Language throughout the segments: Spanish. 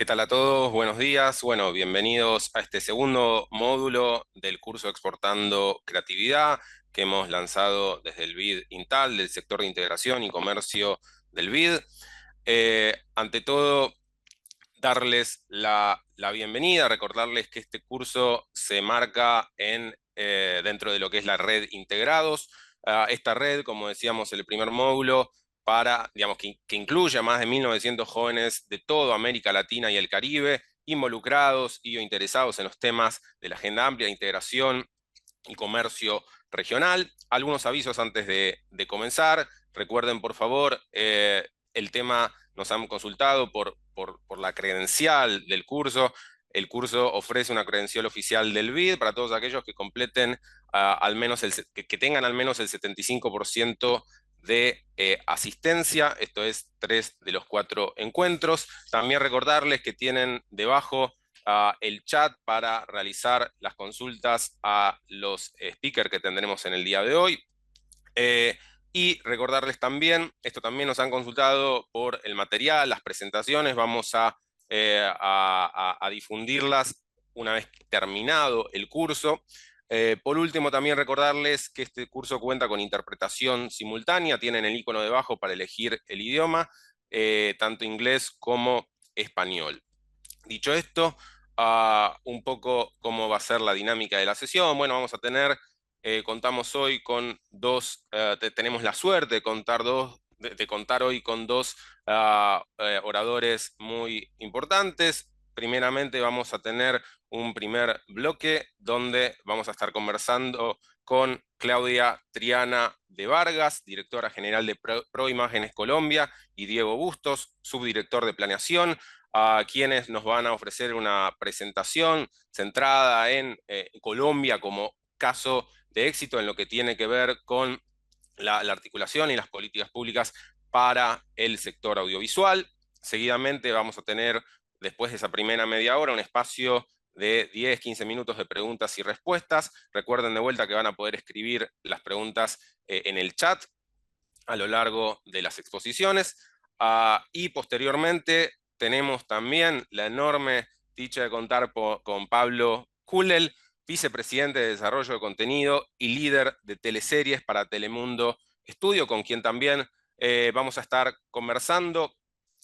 ¿Qué tal a todos? Buenos días. Bueno, bienvenidos a este segundo módulo del curso Exportando Creatividad que hemos lanzado desde el BID Intal, del sector de integración y comercio del BID. Ante todo, darles la bienvenida, recordarles que este curso se marca dentro de lo que es la red Integrados. Esta red, como decíamos en el primer módulo, digamos, que incluye a más de 1.900 jóvenes de toda América Latina y el Caribe, involucrados y o interesados en los temas de la Agenda Amplia de Integración y Comercio Regional. Algunos avisos antes de comenzar. Recuerden, por favor, el tema nos han consultado por la credencial del curso. El curso ofrece una credencial oficial del BID para todos aquellos que completen al menos que tengan al menos el 75% de asistencia, esto es 3 de los 4 encuentros. También recordarles que tienen debajo el chat para realizar las consultas a los speakers que tendremos en el día de hoy. Y recordarles también, esto también nos han consultado por el material, las presentaciones, vamos a difundirlas una vez terminado el curso. Por último, también recordarles que este curso cuenta con interpretación simultánea, tienen el icono debajo para elegir el idioma, tanto inglés como español. Dicho esto, un poco cómo va a ser la dinámica de la sesión. Bueno, vamos a tener, contamos hoy con tenemos la suerte de contar hoy con dos oradores muy importantes. Primeramente vamos a tener un primer bloque donde vamos a estar conversando con Claudia Triana de Vargas, directora general de ProImágenes Colombia, y Diego Bustos, subdirector de planeación, a quienes nos van a ofrecer una presentación centrada en Colombia como caso de éxito en lo que tiene que ver con la articulación y las políticas públicas para el sector audiovisual. Seguidamente vamos a tener, después de esa primera media hora, un espacio de 10-15 minutos de preguntas y respuestas. Recuerden de vuelta que van a poder escribir las preguntas en el chat a lo largo de las exposiciones. Y posteriormente tenemos también la enorme dicha de contar con Pablo Hulel, vicepresidente de Desarrollo de Contenido y líder de teleseries para Telemundo Estudio, con quien también vamos a estar conversando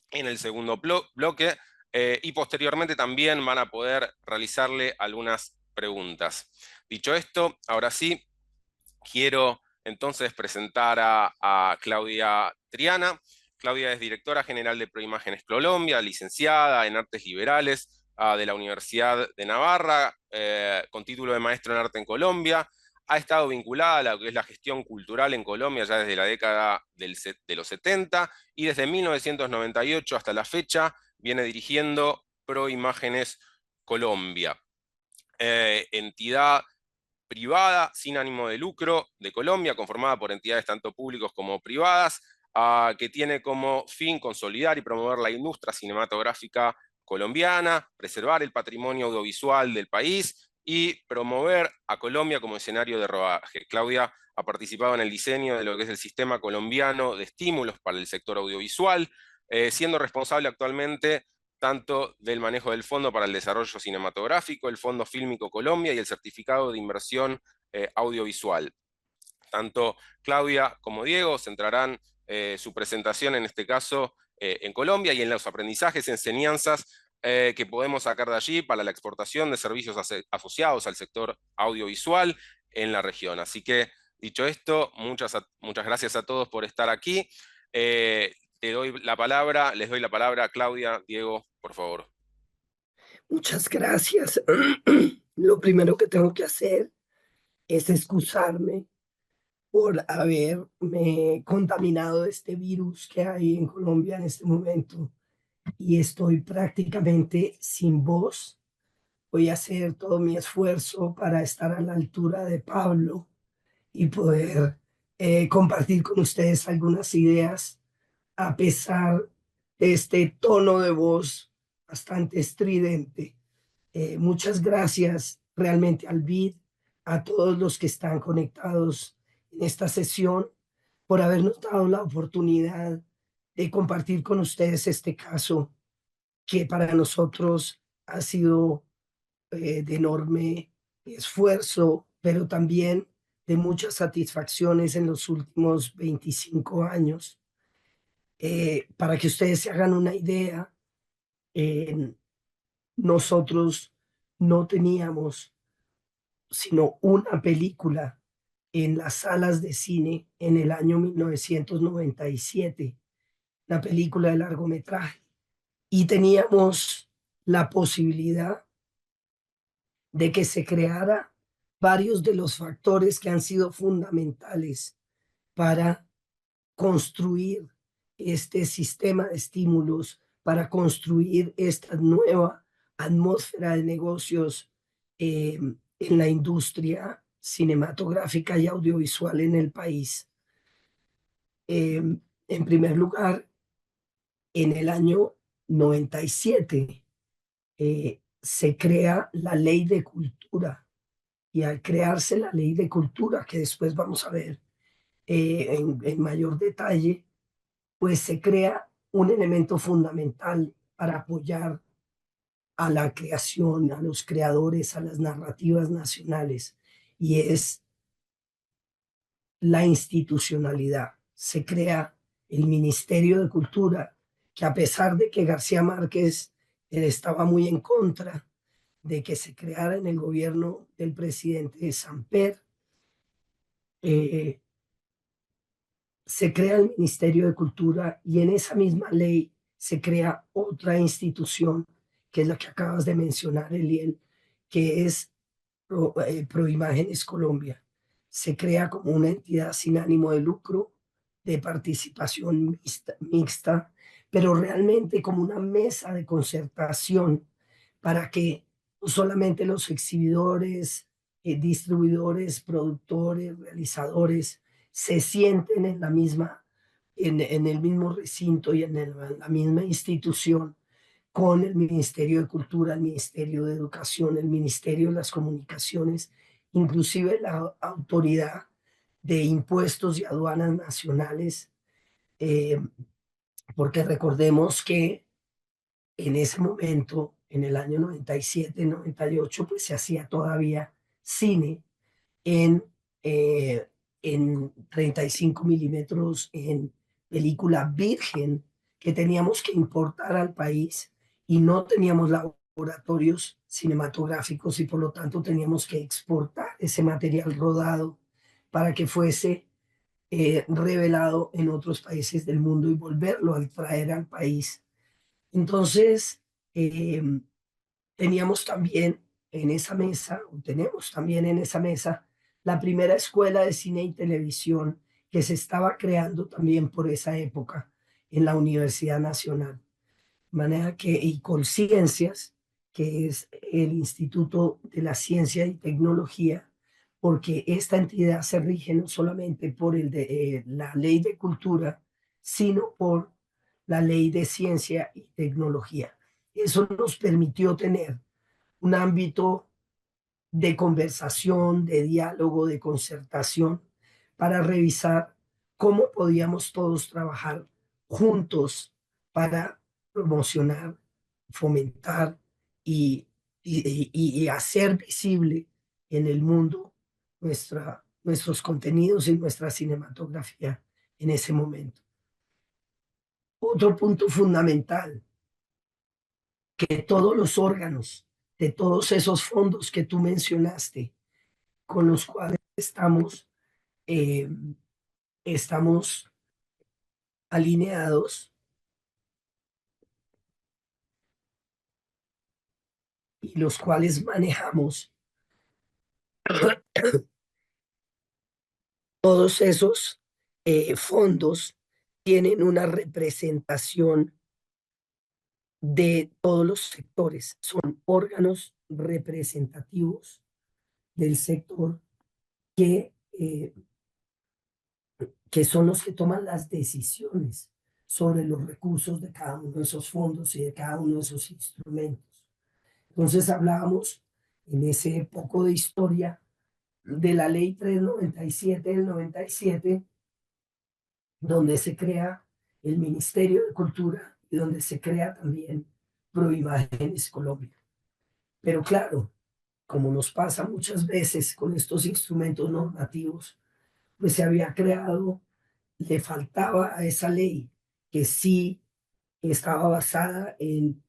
en el segundo bloque, y posteriormente también van a poder realizarle algunas preguntas. Dicho esto, ahora sí, quiero entonces presentar a Claudia Triana. Claudia es directora general de Proimágenes Colombia, licenciada en Artes Liberales de la Universidad de Navarra, con título de maestro en arte en Colombia. Ha estado vinculada a lo que es la gestión cultural en Colombia ya desde la década de los 70, y desde 1998 hasta la fecha viene dirigiendo Proimágenes Colombia, entidad privada sin ánimo de lucro de Colombia, conformada por entidades tanto públicas como privadas, que tiene como fin consolidar y promover la industria cinematográfica colombiana, preservar el patrimonio audiovisual del país y promover a Colombia como escenario de rodaje. Claudia ha participado en el diseño de lo que es el sistema colombiano de estímulos para el sector audiovisual, siendo responsable actualmente tanto del manejo del Fondo para el Desarrollo Cinematográfico, el Fondo Fílmico Colombia y el Certificado de Inversión Audiovisual. Tanto Claudia como Diego centrarán su presentación en este caso en Colombia y en los aprendizajes y enseñanzas que podemos sacar de allí para la exportación de servicios asociados al sector audiovisual en la región. Así que, dicho esto, muchas gracias a todos por estar aquí. Les doy la palabra a Claudia. Diego, por favor. Muchas gracias. Lo primero que tengo que hacer es excusarme por haberme contaminado de este virus que hay en Colombia en este momento y estoy prácticamente sin voz. Voy a hacer todo mi esfuerzo para estar a la altura de Pablo y poder compartir con ustedes algunas ideas a pesar de este tono de voz bastante estridente. Muchas gracias realmente al BID, a todos los que están conectados en esta sesión, por habernos dado la oportunidad de compartir con ustedes este caso que para nosotros ha sido de enorme esfuerzo, pero también de muchas satisfacciones en los últimos 25 años. Para que ustedes se hagan una idea, eh, nosotros no teníamos sino una película en las salas de cine en el año 1997, una película de largometraje, y teníamos la posibilidad de que se creara varios de los factores que han sido fundamentales para construir este sistema de estímulos, para construir esta nueva atmósfera de negocios en la industria cinematográfica y audiovisual en el país. En primer lugar, en el año 97 se crea la ley de cultura, y al crearse la ley de cultura, que después vamos a ver en mayor detalle, pues se crea un elemento fundamental para apoyar a la creación, a los creadores, a las narrativas nacionales, y es la institucionalidad. Se crea el Ministerio de Cultura, que a pesar de que García Márquez estaba muy en contra de que se creara en el gobierno del presidente Samper, eh, se crea el Ministerio de Cultura, y en esa misma ley se crea otra institución, que es la que acabas de mencionar, Eliel, que es Proimágenes Colombia. Se crea como una entidad sin ánimo de lucro, de participación mixta, pero realmente como una mesa de concertación para que no solamente los exhibidores, distribuidores, productores, realizadores se sienten en la misma, en el mismo recinto y en la misma institución, con el Ministerio de Cultura, el Ministerio de Educación, el Ministerio de las Comunicaciones, inclusive la Autoridad de Impuestos y Aduanas Nacionales, eh, porque recordemos que en ese momento, en el año 97, 98, pues se hacía todavía cine en, eh, en 35 milímetros, en película virgen, que teníamos que importar al país, y no teníamos laboratorios cinematográficos, y por lo tanto teníamos que exportar ese material rodado para que fuese revelado en otros países del mundo y volverlo a traer al país. Entonces, eh, teníamos también en esa mesa, o tenemos también en esa mesa, la primera escuela de cine y televisión que se estaba creando también por esa época en la Universidad Nacional. De manera que, y Colciencias, que es el Instituto de la Ciencia y Tecnología, porque esta entidad se rige no solamente por la ley de cultura, sino por la ley de ciencia y tecnología. Eso nos permitió tener un ámbito de conversación, de diálogo, de concertación, para revisar cómo podíamos todos trabajar juntos para promocionar, fomentar y, y hacer visible en el mundo nuestros contenidos y nuestra cinematografía en ese momento. Otro punto fundamental, que todos los órganos de todos esos fondos que tú mencionaste, con los cuales eh, estamos alineados, y los cuales manejamos, todos esos fondos tienen una representación de todos los sectores, son órganos representativos del sector que, eh, que son los que toman las decisiones sobre los recursos de cada uno de esos fondos y de cada uno de esos instrumentos. Entonces hablábamos en ese poco de historia de la ley 397 del 97, donde se crea el Ministerio de Cultura y donde se crea también Proimágenes Colombia. Pero claro, como nos pasa muchas veces con estos instrumentos normativos, pues se había creado, le faltaba a esa ley que sí estaba basada en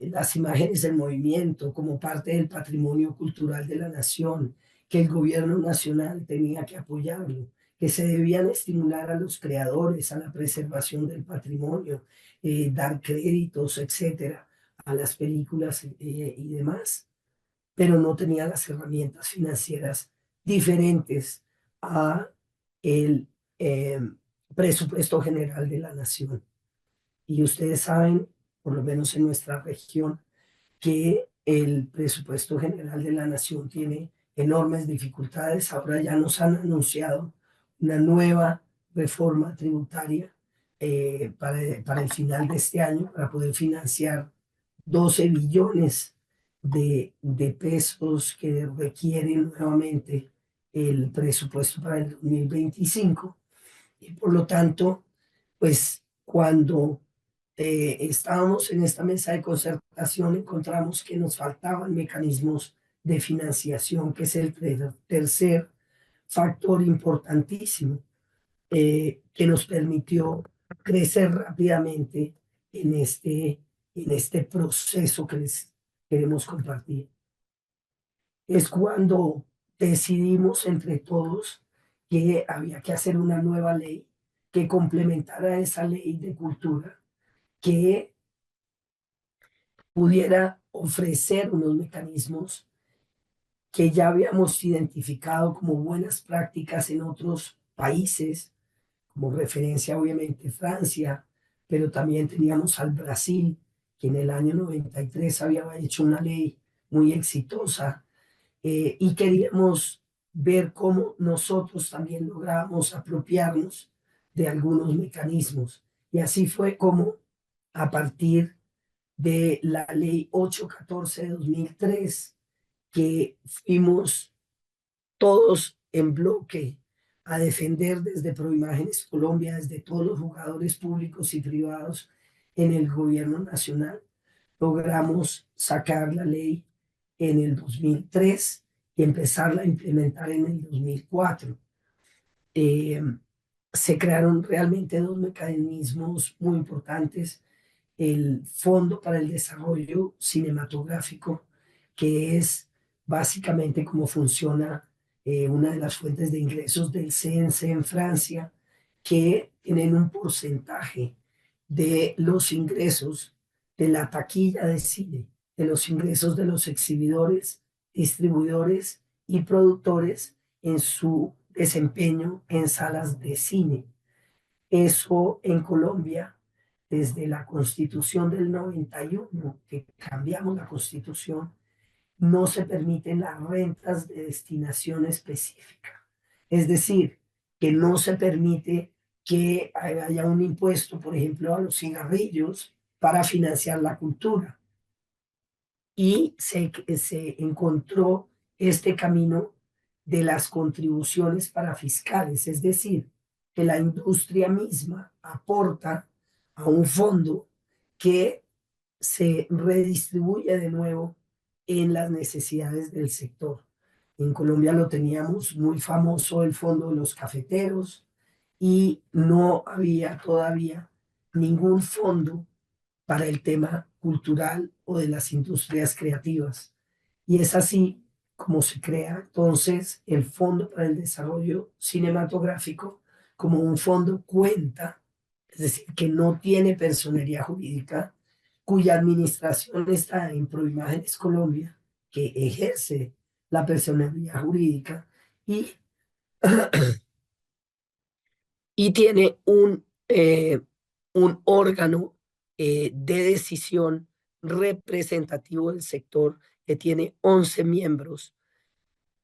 las imágenes del movimiento como parte del patrimonio cultural de la nación, que el gobierno nacional tenía que apoyarlo, que se debían estimular a los creadores, a la preservación del patrimonio, dar créditos, etcétera, a las películas y demás, pero no tenía las herramientas financieras diferentes a el eh, presupuesto general de la nación. Y ustedes saben, por lo menos en nuestra región, que el presupuesto general de la nación tiene enormes dificultades. Ahora ya nos han anunciado una nueva reforma tributaria para el final de este año, para poder financiar 12 billones de pesos que requieren nuevamente el presupuesto para el 2025. Y por lo tanto, pues cuando estábamos en esta mesa de concertación, encontramos que nos faltaban mecanismos de financiación, que es el tercer factor importantísimo que nos permitió crecer rápidamente en este proceso que les queremos compartir. Es cuando decidimos entre todos que había que hacer una nueva ley que complementara esa ley de cultura, que pudiera ofrecer unos mecanismos que ya habíamos identificado como buenas prácticas en otros países, como referencia obviamente Francia, pero también teníamos al Brasil, que en el año 93 había hecho una ley muy exitosa, y queríamos ver cómo nosotros también logramos apropiarnos de algunos mecanismos. Y así fue como, a partir de la ley 814 de 2003, que fuimos todos en bloque a defender desde Proimágenes Colombia, desde todos los jugadores públicos y privados en el gobierno nacional, logramos sacar la ley en el 2003 y empezarla a implementar en el 2004. Eh, Se crearon realmente dos mecanismos muy importantes: el Fondo para el Desarrollo Cinematográfico, que es básicamente cómo funciona una de las fuentes de ingresos del CNC en Francia, que tienen un porcentaje de los ingresos de la taquilla de cine, de los ingresos de los exhibidores, distribuidores y productores en su desempeño en salas de cine. Eso en Colombia, desde la Constitución del 91, que cambiamos la Constitución, no se permiten las rentas de destinación específica. Es decir, que no se permite que haya un impuesto, por ejemplo, a los cigarrillos para financiar la cultura. Y se encontró este camino de las contribuciones para fiscales, es decir, que la industria misma aporta a un fondo que se redistribuye de nuevo en las necesidades del sector. En Colombia lo teníamos muy famoso el fondo de los cafeteros, y no había todavía ningún fondo para el tema cultural o de las industrias creativas. Y es así como se crea entonces el Fondo para el Desarrollo Cinematográfico, como un fondo cuenta, es decir, que no tiene personería jurídica, cuya administración está en Proimágenes Colombia, que ejerce la personería jurídica, y tiene un órgano de decisión representativo del sector que tiene 11 miembros,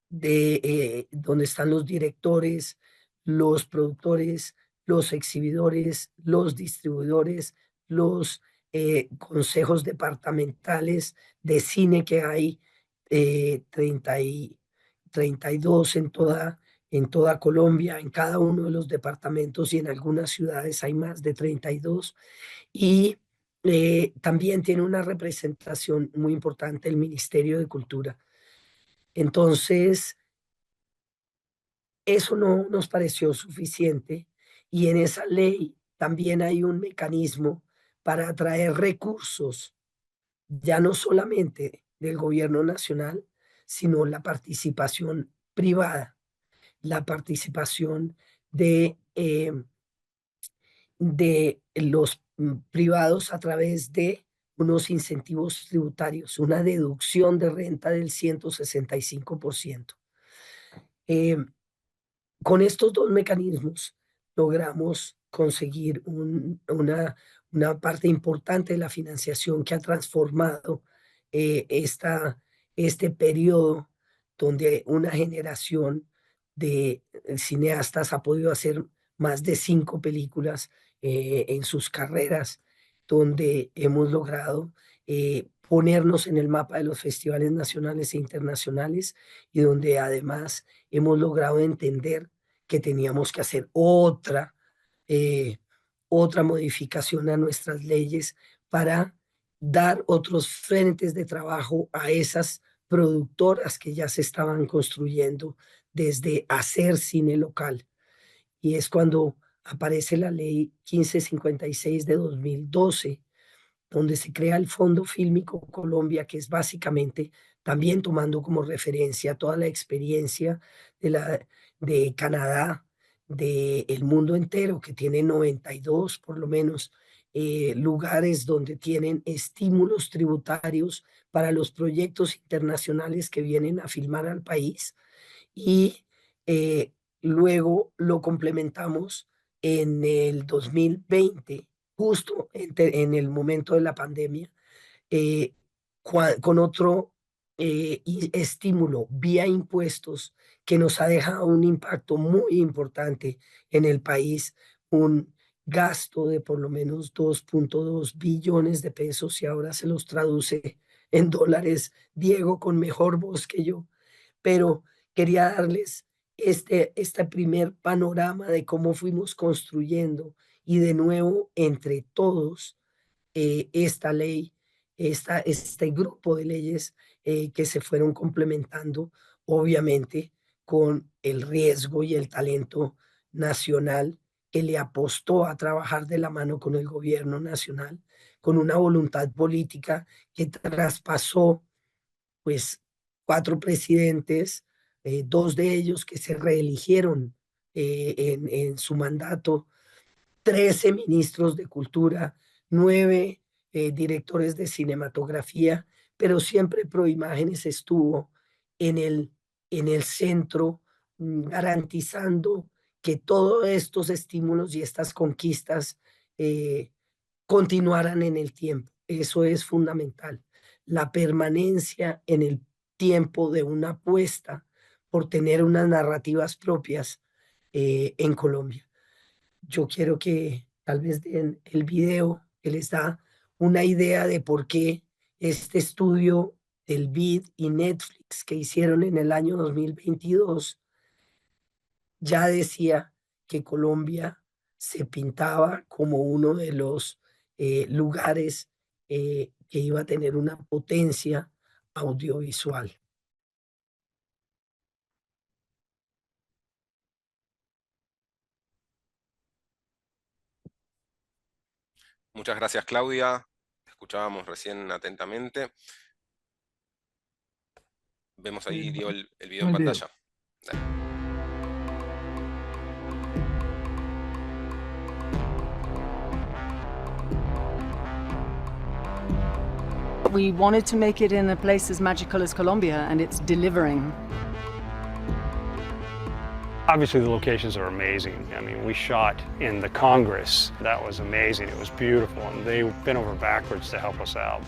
donde están los directores, los productores, los exhibidores, los distribuidores, los consejos departamentales de cine, que hay 30 32 en toda Colombia, en cada uno de los departamentos, y en algunas ciudades hay más de 32. Y también tiene una representación muy importante el Ministerio de Cultura. Entonces, eso no nos pareció suficiente y en esa ley también hay un mecanismo para atraer recursos, ya no solamente del gobierno nacional, sino la participación privada, la participación de los privados a través de unos incentivos tributarios, una deducción de renta del 165%. Eh, con estos dos mecanismos logramos conseguir una parte importante de la financiación que ha transformado este periodo donde una generación de cineastas ha podido hacer más de 5 películas en sus carreras, donde hemos logrado ponernos en el mapa de los festivales nacionales e internacionales y donde además hemos logrado entender que teníamos que hacer eh, otra modificación a nuestras leyes para dar otros frentes de trabajo a esas productoras que ya se estaban construyendo desde hacer cine local. Y es cuando aparece la ley 1556 de 2012, donde se crea el Fondo Fílmico Colombia, que es básicamente también tomando como referencia toda la experiencia de Canadá, del mundo entero, que tiene 92 por lo menos lugares donde tienen estímulos tributarios para los proyectos internacionales que vienen a filmar al país y luego lo complementamos en el 2020, justo en el momento de la pandemia, eh, con otro estímulo vía impuestos que nos ha dejado un impacto muy importante en el país, un gasto de por lo menos 2.2 billones de pesos y ahora se los traduce en dólares, Diego, con mejor voz que yo, pero quería darles este primer panorama de cómo fuimos construyendo y de nuevo entre todos esta ley, este grupo de leyes que se fueron complementando, obviamente, con el riesgo y el talento nacional que le apostó a trabajar de la mano con el gobierno nacional, con una voluntad política que traspasó pues 4 presidentes, 2 de ellos que se reeligieron en su mandato, 13 ministros de cultura, 9 directores de cinematografía, pero siempre Proimágenes estuvo en el centro, garantizando que todos estos estímulos y estas conquistas eh, continuaran en el tiempo. Eso es fundamental. La permanencia en el tiempo de una apuesta por tener unas narrativas propias en Colombia. Yo quiero que tal vez den el video que les da una idea de por qué este estudio del BID y Netflix que hicieron en el año 2022 ya decía que Colombia se pintaba como uno de los lugares que iba a tener una potencia audiovisual. Muchas gracias, Claudia. Te escuchábamos recién atentamente. Vemos ahí, dio el video en pantalla. Dale. We wanted to make it in a place as magical as Colombia, and it's delivering. Obviously, the locations are amazing. I mean, we shot in the Congress. That was amazing. It was beautiful, and they bent over backwards to help us out.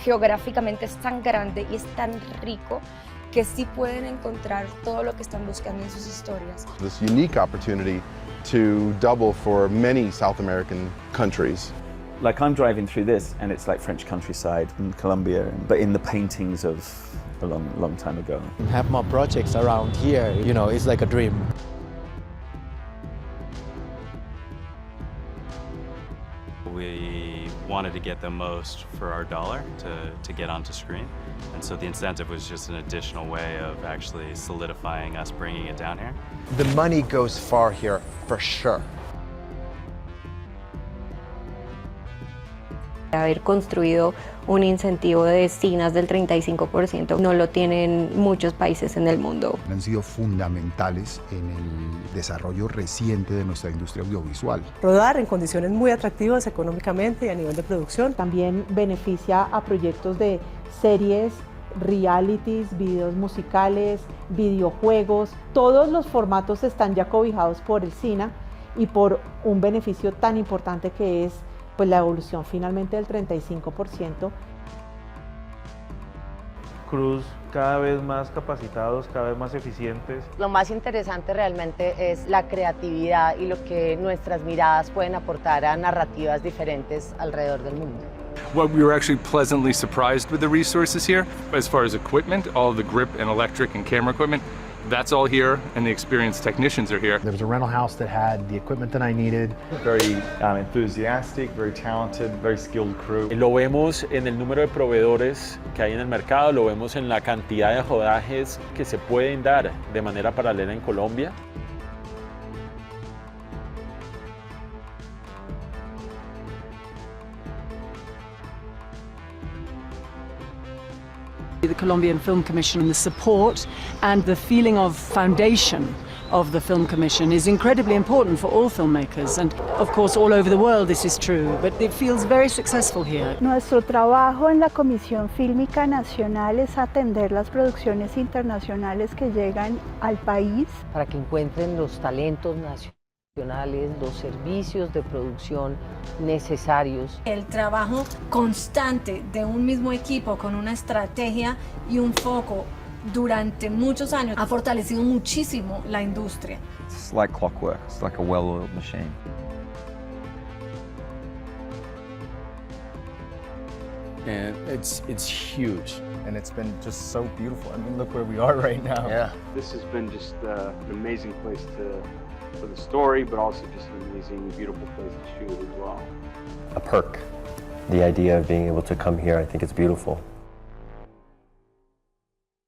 Geográficamente es tan grande y es tan rico que sí pueden encontrar todo lo que están buscando en sus historias. This unique opportunity to double for many South American countries. Like I'm driving through this and it's like French countryside in Colombia, but in the paintings of a long time ago. Have more projects around here, you know, it's like a dream. We want wanted to get the most for our dollar to get onto screen. And so the incentive was just an additional way of actually solidifying us bringing it down here. The money goes far here, for sure. Haber construido un incentivo de destinas del 35% no lo tienen muchos países en el mundo. Han sido fundamentales en el desarrollo reciente de nuestra industria audiovisual. Rodar en condiciones muy atractivas económicamente y a nivel de producción. También beneficia a proyectos de series, realities, videos musicales, videojuegos. Todos los formatos están ya cobijados por el SINA y por un beneficio tan importante que es pues la evolución finalmente del 35%. Cruz cada vez más capacitados, cada vez más eficientes. Lo más interesante realmente es la creatividad y lo que nuestras miradas pueden aportar a narrativas diferentes alrededor del mundo. Well, we were actually pleasantly surprised with the resources here. As far as equipment, all of the grip and electric and camera equipment, that's all here, and the experienced technicians are here. There was a rental house that had the equipment that I needed. Very enthusiastic, very talented, very skilled crew. Lo vemos en el número de proveedores que hay en el mercado, lo vemos en la cantidad de rodajes que se pueden dar de manera paralela en Colombia. The Colombian Film Commission, the support and the feeling of foundation of the Film Commission is incredibly important for all filmmakers, and of course all over the world this is true, but it feels very successful here. Nuestro trabajo en la Comisión Fílmica Nacional es atender las producciones internacionales que llegan al país. Para que encuentren los talentos nacionales, los servicios de producción necesarios. El trabajo constante de un mismo equipo con una estrategia y un foco durante muchos años ha fortalecido muchísimo la industria. It's like clockwork, it's like a well-oiled machine. And it's huge. And it's been just so beautiful. I mean, look where we are right now. Yeah. This has been just an amazing place for the story, but also just an amazing, beautiful place to shoot as well. A perk. The idea of being able to come here, I think it's beautiful.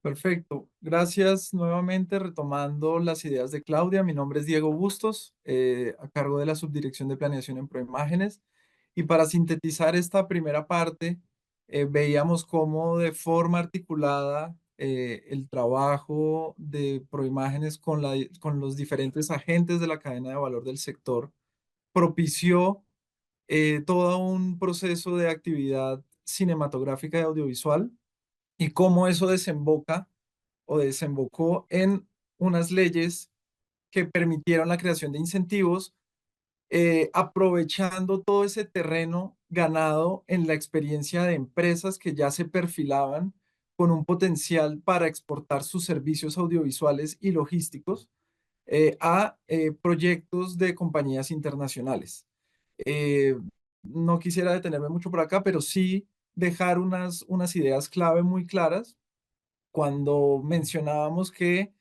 Perfecto. Gracias nuevamente, retomando las ideas de Claudia. Mi nombre es Diego Bustos, a cargo de la Subdirección de Planeación en Proimágenes. Y para sintetizar esta primera parte, veíamos cómo de forma articulada el trabajo de Proimágenes con los diferentes agentes de la cadena de valor del sector propició todo un proceso de actividad cinematográfica y audiovisual, y cómo eso desembocó en unas leyes que permitieron la creación de incentivos, aprovechando todo ese terreno ganado en la experiencia de empresas que ya se perfilaban con un potencial para exportar sus servicios audiovisuales y logísticos a proyectos de compañías internacionales. No quisiera detenerme mucho por acá, pero sí dejar unas ideas clave muy claras cuando mencionábamos que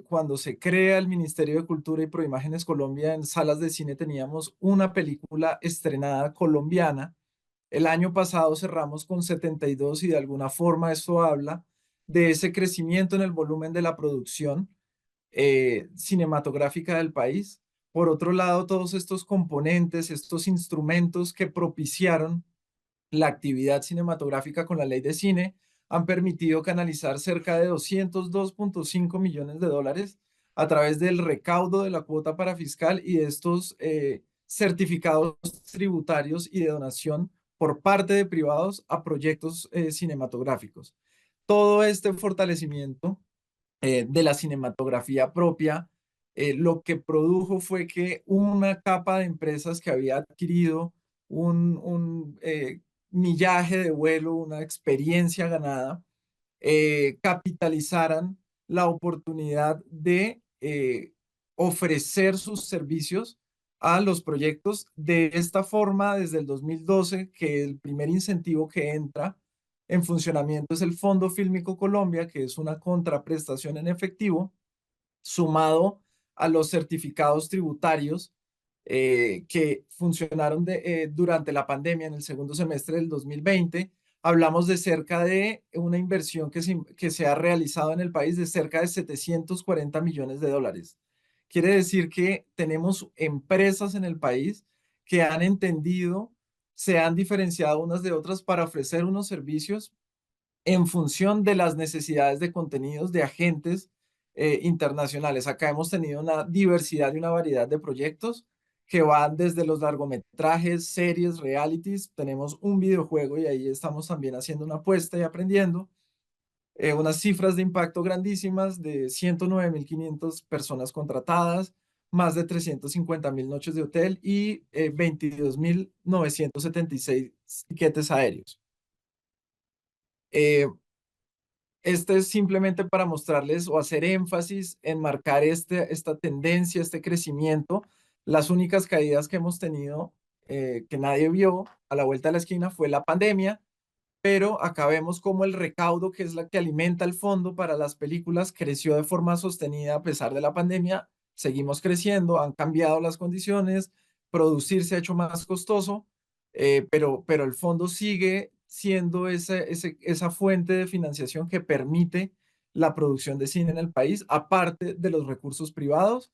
cuando se crea el Ministerio de Cultura y Proimágenes Colombia, en salas de cine teníamos una película estrenada colombiana. El año pasado cerramos con 72 y de alguna forma eso habla de ese crecimiento en el volumen de la producción cinematográfica del país. Por otro lado, todos estos componentes, estos instrumentos que propiciaron la actividad cinematográfica con la ley de cine han permitido canalizar cerca de 202.5 millones de dólares a través del recaudo de la cuota parafiscal y de estos certificados tributarios y de donación por parte de privados a proyectos cinematográficos. Todo este fortalecimiento de la cinematografía propia lo que produjo fue que una capa de empresas que había adquirido un millaje de vuelo, una experiencia ganada, capitalizaran la oportunidad de ofrecer sus servicios a los proyectos. De esta forma, desde el 2012, que el primer incentivo que entra en funcionamiento es el Fondo Fílmico Colombia, que es una contraprestación en efectivo, sumado a los certificados tributarios que funcionaron durante la pandemia en el segundo semestre del 2020. Hablamos de cerca de una inversión que se ha realizado en el país de cerca de 740 millones de dólares. Quiere decir que tenemos empresas en el país que han entendido, se han diferenciado unas de otras para ofrecer unos servicios en función de las necesidades de contenidos de agentes internacionales. Acá hemos tenido una diversidad y una variedad de proyectos que van desde los largometrajes, series, realities. Tenemos un videojuego y ahí estamos también haciendo una apuesta y aprendiendo. Unas cifras de impacto grandísimas de 109.500 personas contratadas, más de 350.000 noches de hotel y 22.976 tiquetes aéreos. Este es simplemente para mostrarles o hacer énfasis en marcar esta tendencia, este crecimiento. Las únicas caídas que hemos tenido, que nadie vio a la vuelta de la esquina, fue la pandemia, pero acá vemos cómo el recaudo, que es la que alimenta el fondo para las películas, creció de forma sostenida a pesar de la pandemia. Seguimos creciendo, han cambiado las condiciones, producir se ha hecho más costoso, pero el fondo sigue siendo esa fuente de financiación que permite la producción de cine en el país, aparte de los recursos privados.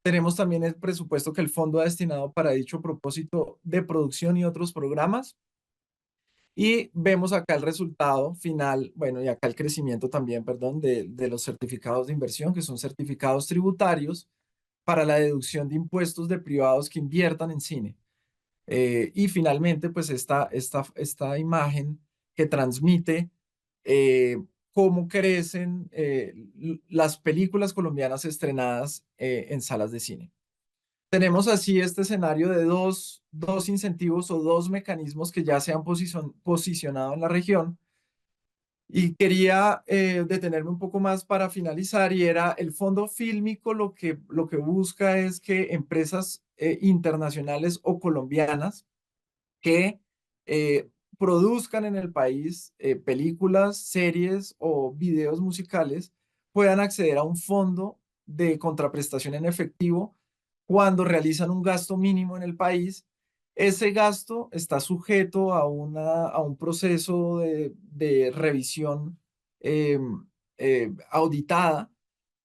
Tenemos también el presupuesto que el fondo ha destinado para dicho propósito de producción y otros programas. Y vemos acá el resultado final, bueno, y acá el crecimiento también, perdón, de los certificados de inversión, que son certificados tributarios para la deducción de impuestos de privados que inviertan en cine. Y finalmente, pues esta imagen que transmite cómo crecen las películas colombianas estrenadas en salas de cine. Tenemos así este escenario de dos incentivos o dos mecanismos que ya se han posicionado en la región. Y quería detenerme un poco más para finalizar, y era el fondo fílmico lo que busca es que empresas internacionales o colombianas que produzcan en el país películas, series o videos musicales puedan acceder a un fondo de contraprestación en efectivo cuando realizan un gasto mínimo en el país. Ese gasto está sujeto a un proceso de revisión auditada.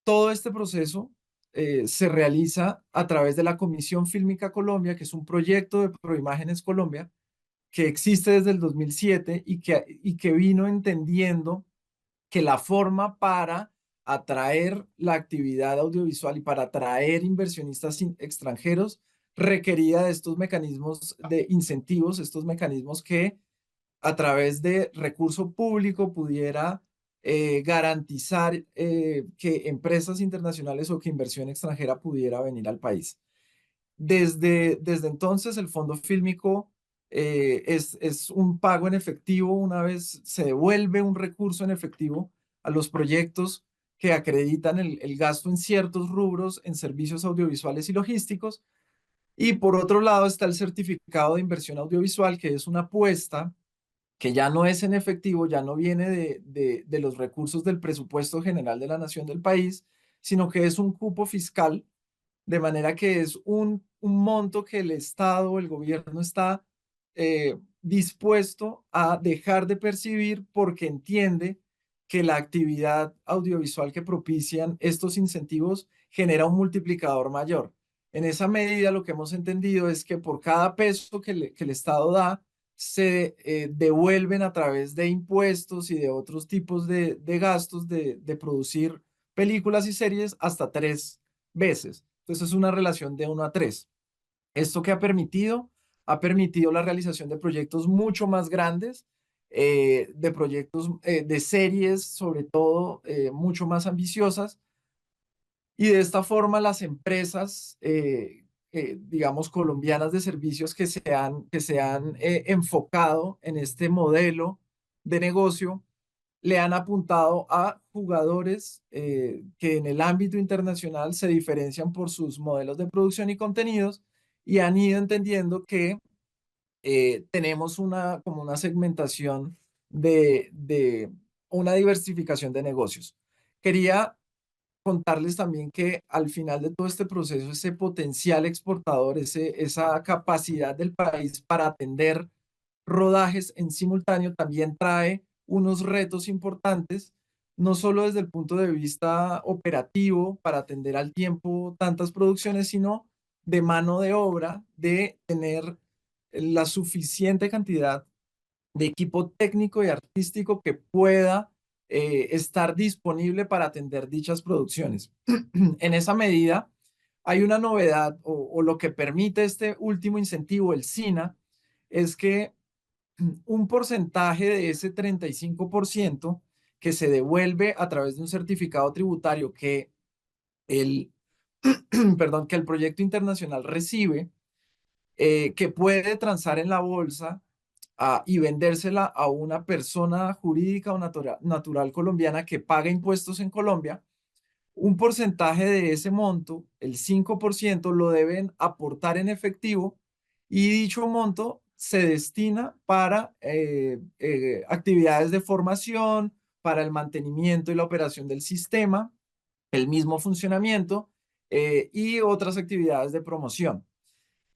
Todo este proceso se realiza a través de la Comisión Fílmica Colombia, que es un proyecto de Proimágenes Colombia, que existe desde el 2007 y que vino entendiendo que la forma para atraer la actividad audiovisual y para atraer inversionistas extranjeros requería de estos mecanismos de incentivos, estos mecanismos que a través de recurso público pudiera garantizar que empresas internacionales o que inversión extranjera pudiera venir al país. Desde entonces, el fondo fílmico es un pago en efectivo. Una vez se devuelve un recurso en efectivo a los proyectos que acreditan el gasto en ciertos rubros en servicios audiovisuales y logísticos. Y por otro lado está el certificado de inversión audiovisual, que es una apuesta que ya no es en efectivo, ya no viene de los recursos del presupuesto general de la nación del país, sino que es un cupo fiscal, de manera que es un monto que el Estado, el gobierno está dispuesto a dejar de percibir porque entiende que la actividad audiovisual que propician estos incentivos genera un multiplicador mayor. En esa medida, lo que hemos entendido es que por cada peso que el Estado da, se devuelven a través de impuestos y de otros tipos de gastos de producir películas y series hasta 3 veces. Entonces es una relación de 1 a 3. ¿Esto qué ha permitido? Ha permitido la realización de proyectos mucho más grandes, de proyectos de series, sobre todo, mucho más ambiciosas. Y de esta forma las empresas, digamos, colombianas de servicios que se han enfocado en este modelo de negocio, le han apuntado a jugadores que en el ámbito internacional se diferencian por sus modelos de producción y contenidos, y han ido entendiendo que tenemos como una segmentación de una diversificación de negocios. Quería contarles también que al final de todo este proceso, ese potencial exportador, esa capacidad del país para atender rodajes en simultáneo también trae unos retos importantes, no solo desde el punto de vista operativo para atender al tiempo tantas producciones, sino de mano de obra, de tener la suficiente cantidad de equipo técnico y artístico que pueda estar disponible para atender dichas producciones. En esa medida, hay una novedad o lo que permite este último incentivo, el SINA, es que un porcentaje de ese 35% que se devuelve a través de un certificado tributario que el, perdón, que el proyecto internacional recibe, que puede transar en la bolsa y vendérsela a una persona jurídica o natural colombiana que paga impuestos en Colombia, un porcentaje de ese monto, el 5%, lo deben aportar en efectivo y dicho monto se destina para actividades de formación, para el mantenimiento y la operación del sistema, el mismo funcionamiento y otras actividades de promoción.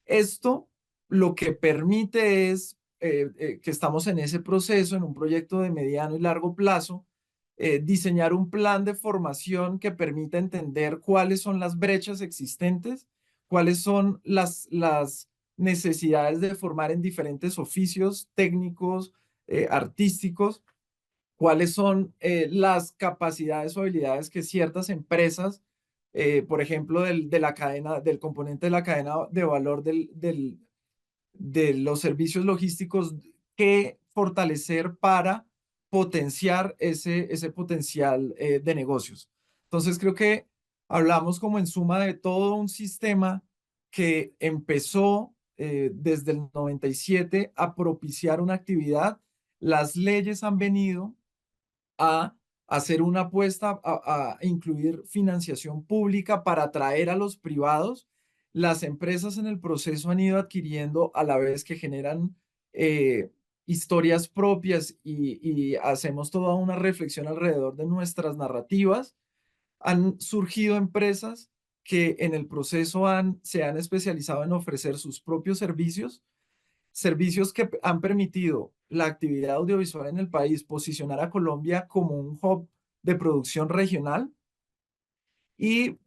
Esto lo que permite es que estamos en ese proceso, en un proyecto de mediano y largo plazo, diseñar un plan de formación que permita entender cuáles son las brechas existentes, cuáles son las necesidades de formar en diferentes oficios técnicos, artísticos, cuáles son las capacidades o habilidades que ciertas empresas, por ejemplo, de la cadena, del componente de la cadena de valor de los servicios logísticos, que fortalecer para potenciar ese potencial de negocios. Entonces creo que hablamos como en suma de todo un sistema que empezó desde el 97 a propiciar una actividad. Las leyes han venido a hacer una apuesta a incluir financiación pública para atraer a los privados. Las empresas en el proceso han ido adquiriendo a la vez que generan historias propias y hacemos toda una reflexión alrededor de nuestras narrativas. Han surgido empresas que en el proceso se han especializado en ofrecer sus propios servicios que han permitido la actividad audiovisual en el país posicionar a Colombia como un hub de producción regional y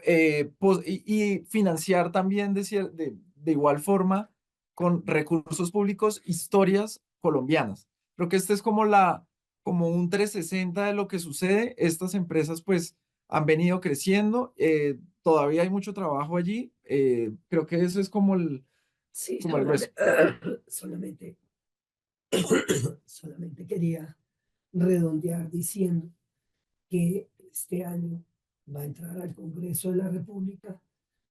financiar también de igual forma con recursos públicos historias colombianas. Creo que este es como un 360 de lo que sucede. Estas empresas pues han venido creciendo, todavía hay mucho trabajo allí. Creo que eso es como el solamente quería redondear diciendo que este año va a entrar al Congreso de la República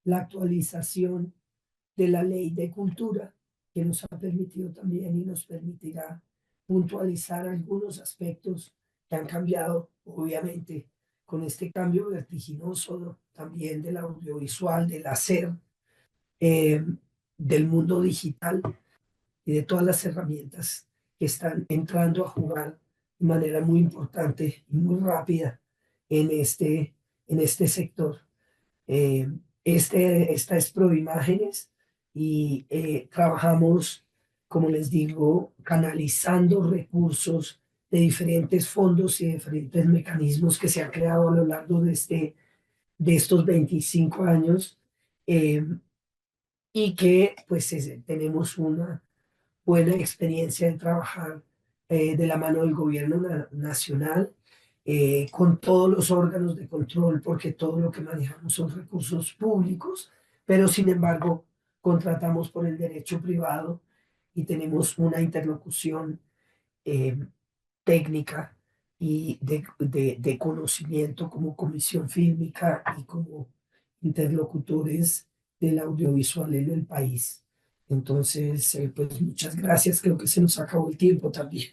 la actualización de la Ley de Cultura, que nos ha permitido también y nos permitirá puntualizar algunos aspectos que han cambiado, obviamente, con este cambio vertiginoso también del audiovisual, del hacer, del mundo digital y de todas las herramientas que están entrando a jugar de manera muy importante y muy rápida en este sector. Esta es Proimágenes y trabajamos, como les digo, canalizando recursos de diferentes fondos y diferentes mecanismos que se han creado a lo largo de estos 25 años y que pues tenemos una buena experiencia de trabajar de la mano del gobierno nacional, con todos los órganos de control, porque todo lo que manejamos son recursos públicos, pero sin embargo contratamos por el derecho privado y tenemos una interlocución técnica y de conocimiento como comisión fílmica y como interlocutores del audiovisual en el país. Entonces, pues muchas gracias, creo que se nos acabó el tiempo también.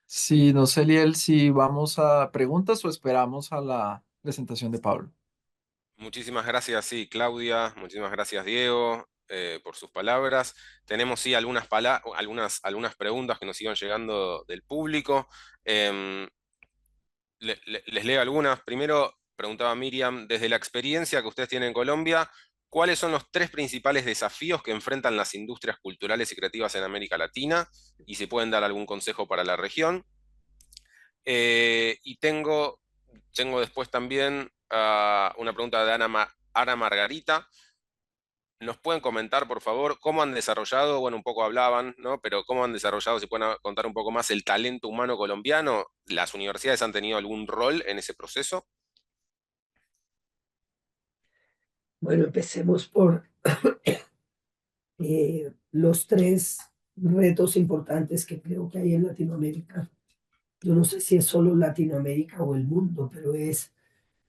Sí, no sé, Liel, si vamos a preguntas o esperamos a la presentación de Pablo. Muchísimas gracias, sí, Claudia, muchísimas gracias, Diego, por sus palabras. Tenemos, sí, algunas preguntas que nos iban llegando del público. Les leo algunas. Primero, preguntaba Miriam, desde la experiencia que ustedes tienen en Colombia, ¿cuáles son los 3 principales desafíos que enfrentan las industrias culturales y creativas en América Latina? Y si pueden dar algún consejo para la región. Y tengo después también una pregunta de Ana Margarita. ¿Nos pueden comentar, por favor, cómo han desarrollado, bueno, un poco hablaban, ¿no? Pero cómo han desarrollado, si pueden contar un poco más, el talento humano colombiano? ¿Las universidades han tenido algún rol en ese proceso? Bueno, empecemos por los 3 retos importantes que creo que hay en Latinoamérica. Yo no sé si es solo Latinoamérica o el mundo, pero es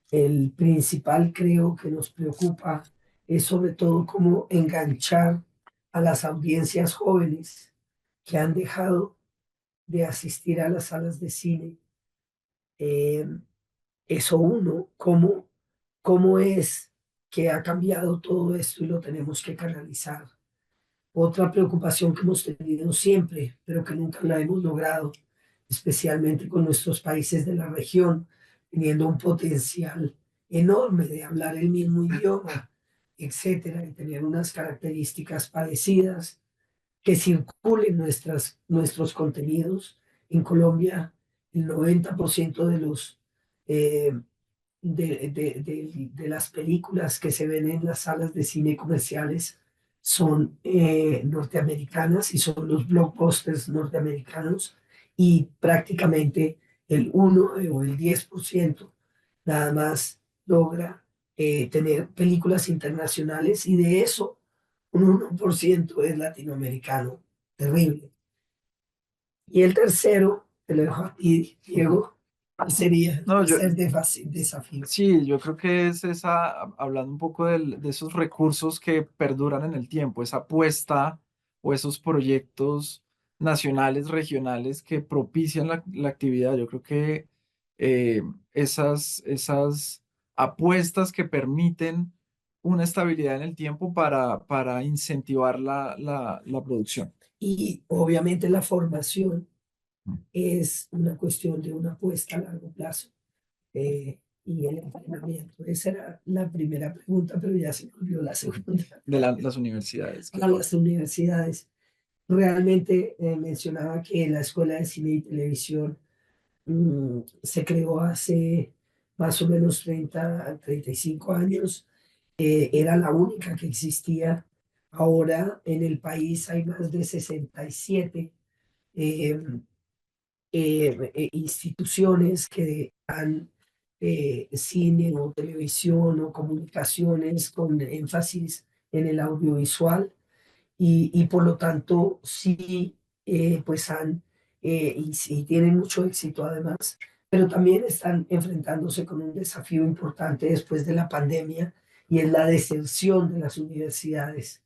el principal, creo, que nos preocupa, es sobre todo cómo enganchar a las audiencias jóvenes que han dejado de asistir a las salas de cine. Eso uno, cómo es que ha cambiado todo esto y lo tenemos que canalizar. Otra preocupación que hemos tenido siempre, pero que nunca la hemos logrado, especialmente con nuestros países de la región, teniendo un potencial enorme de hablar el mismo idioma, etcétera, y tener unas características parecidas, que circulen nuestros contenidos. En Colombia, el 90% de los de las películas que se ven en las salas de cine comerciales son norteamericanas y son los blockbusters norteamericanos, y prácticamente el 1 o el 10% nada más logra tener películas internacionales, y de eso un 1% es latinoamericano. Terrible. Y el tercero, te lo dejo a ti, Diego, ¿cuál sería el No, yo, tercer desafío? sí, yo creo que es hablando un poco de esos recursos que perduran en el tiempo, esa apuesta o esos proyectos nacionales, regionales que propician la actividad. Yo creo que esas apuestas que permiten una estabilidad en el tiempo para incentivar la producción. Y obviamente la formación es una cuestión de una apuesta a largo plazo. Y el entrenamiento. Esa era la primera pregunta, pero ya se me olvidó la segunda. De las universidades. A las universidades. Realmente mencionaba que la Escuela de Cine y Televisión se creó hace más o menos 35 años. Era la única que existía. Ahora en el país hay más de 67 instituciones que dan cine o televisión o comunicaciones con énfasis en el audiovisual, y por lo tanto sí, pues y tienen mucho éxito además, pero también están enfrentándose con un desafío importante después de la pandemia, y es la deserción de las universidades.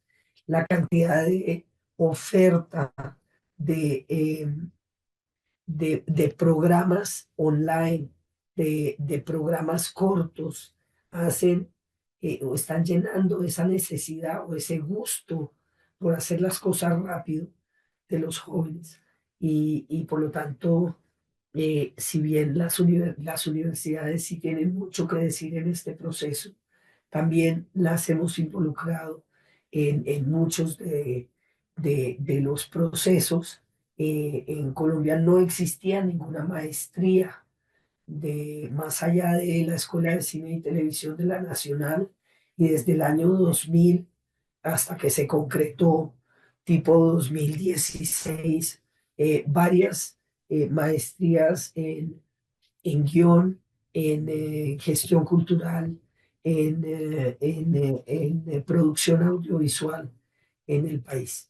La cantidad de oferta de de programas online, de programas cortos, hacen o están llenando esa necesidad o ese gusto por hacer las cosas rápido de los jóvenes. Y por lo tanto, si bien las universidades sí tienen mucho que decir en este proceso, también las hemos involucrado en muchos de los procesos. En Colombia no existía ninguna maestría más allá de la Escuela de Cine y Televisión de la Nacional, y desde el año 2000 hasta que se concretó tipo 2016, varias maestrías en guión, en gestión cultural, en producción audiovisual en el país.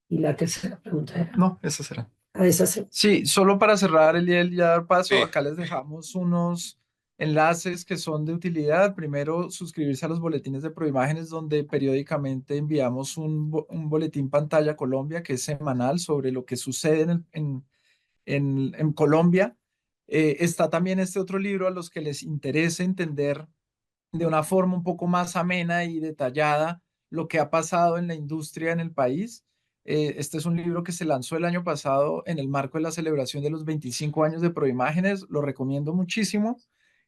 Y la tercera pregunta era... No, esa será. Esa será. Sí, solo para cerrar el y dar paso, Sí. acá les dejamos unos enlaces que son de utilidad. Primero, suscribirse a los boletines de Proimágenes, donde periódicamente enviamos un boletín Pantalla Colombia, que es semanal, sobre lo que sucede en Colombia. Está también este otro libro a los que les interese entender de una forma un poco más amena y detallada lo que ha pasado en la industria en el país. Este es un libro que se lanzó el año pasado en el marco de la celebración de los 25 años de Proimágenes. Lo recomiendo muchísimo.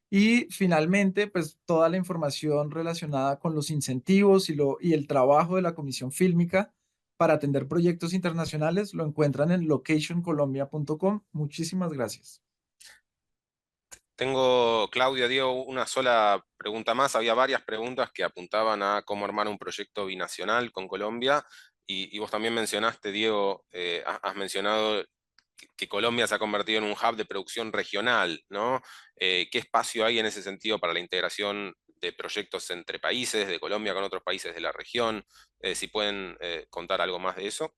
Y finalmente, pues toda la información relacionada con los incentivos y el trabajo de la Comisión Fílmica para atender proyectos internacionales lo encuentran en locationcolombia.com. Muchísimas gracias. Tengo, Claudia, Diego, una sola pregunta más. Había varias preguntas que apuntaban a cómo armar un proyecto binacional con Colombia. Y vos también mencionaste, Diego, has mencionado que Colombia se ha convertido en un hub de producción regional, ¿no? ¿Qué espacio hay en ese sentido para la integración de proyectos entre países, de Colombia con otros países de la región? Si pueden contar algo más de eso.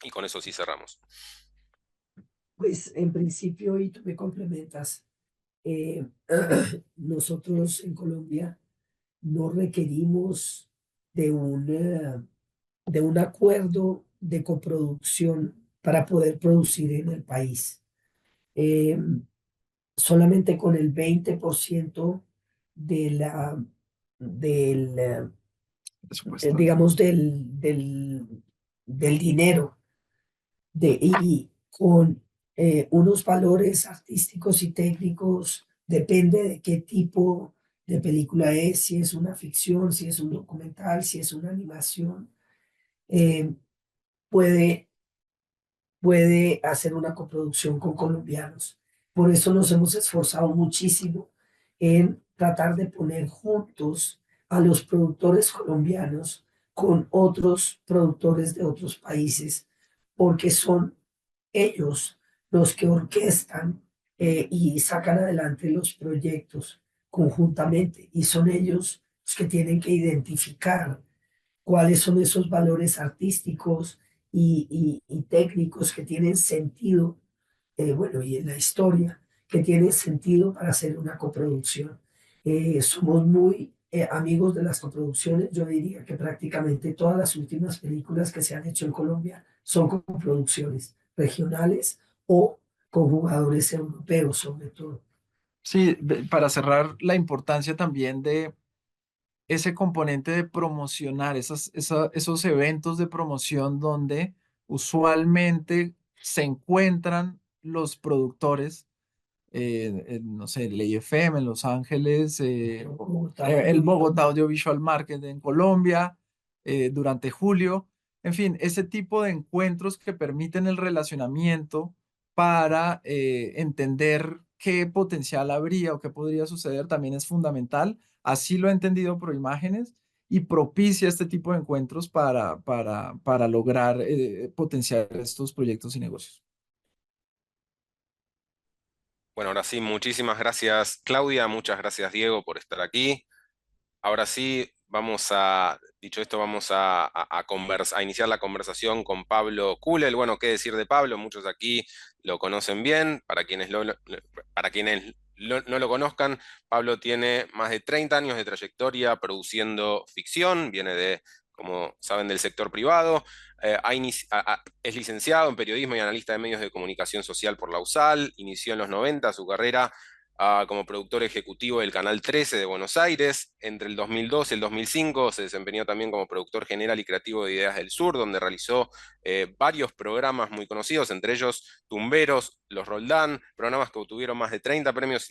Y con eso sí cerramos. Pues en principio, y tú me complementas, nosotros en Colombia no requerimos de de un acuerdo de coproducción para poder producir en el país. Solamente con el 20% de del, digamos, del dinero y con unos valores artísticos y técnicos, depende de qué tipo de película es, si es una ficción, si es un documental, si es una animación, eh, puede hacer una coproducción con colombianos. Por eso nos hemos esforzado muchísimo en tratar de poner juntos a los productores colombianos con otros productores de otros países, porque son ellos los que orquestan y sacan adelante los proyectos conjuntamente, y son ellos los que tienen que identificar cuáles son esos valores artísticos y técnicos que tienen sentido, bueno, y en la historia, que tienen sentido para hacer una coproducción. Somos muy amigos de las coproducciones. Yo diría que prácticamente todas las últimas películas que se han hecho en Colombia son coproducciones regionales o con jugadores europeos, sobre todo. Sí, para cerrar, la importancia también de ese componente de promocionar, esos eventos de promoción donde usualmente se encuentran los productores, no sé, el AFM en Los Ángeles, el Bogotá Audiovisual Market en Colombia, durante julio. En fin, ese tipo de encuentros que permiten el relacionamiento para entender qué potencial habría o qué podría suceder también es fundamental. Así lo he entendido por imágenes y propicia este tipo de encuentros para lograr potenciar estos proyectos y negocios. Bueno, ahora sí, muchísimas gracias, Claudia. Muchas gracias, Diego, por estar aquí. Ahora sí, dicho esto, vamos a iniciar la conversación con Pablo Kulel. Bueno, qué decir de Pablo, muchos aquí lo conocen bien. Para quienes no lo conozcan, Pablo tiene más de 30 años de trayectoria produciendo ficción, viene como saben, del sector privado. Es licenciado en periodismo y analista de medios de comunicación social por la USAL. Inició en los 90 su carrera como productor ejecutivo del Canal 13 de Buenos Aires. Entre el 2002 y el 2005 se desempeñó también como productor general y creativo de Ideas del Sur, donde realizó varios programas muy conocidos, entre ellos Tumberos, Los Roldán, programas que obtuvieron más de 30 premios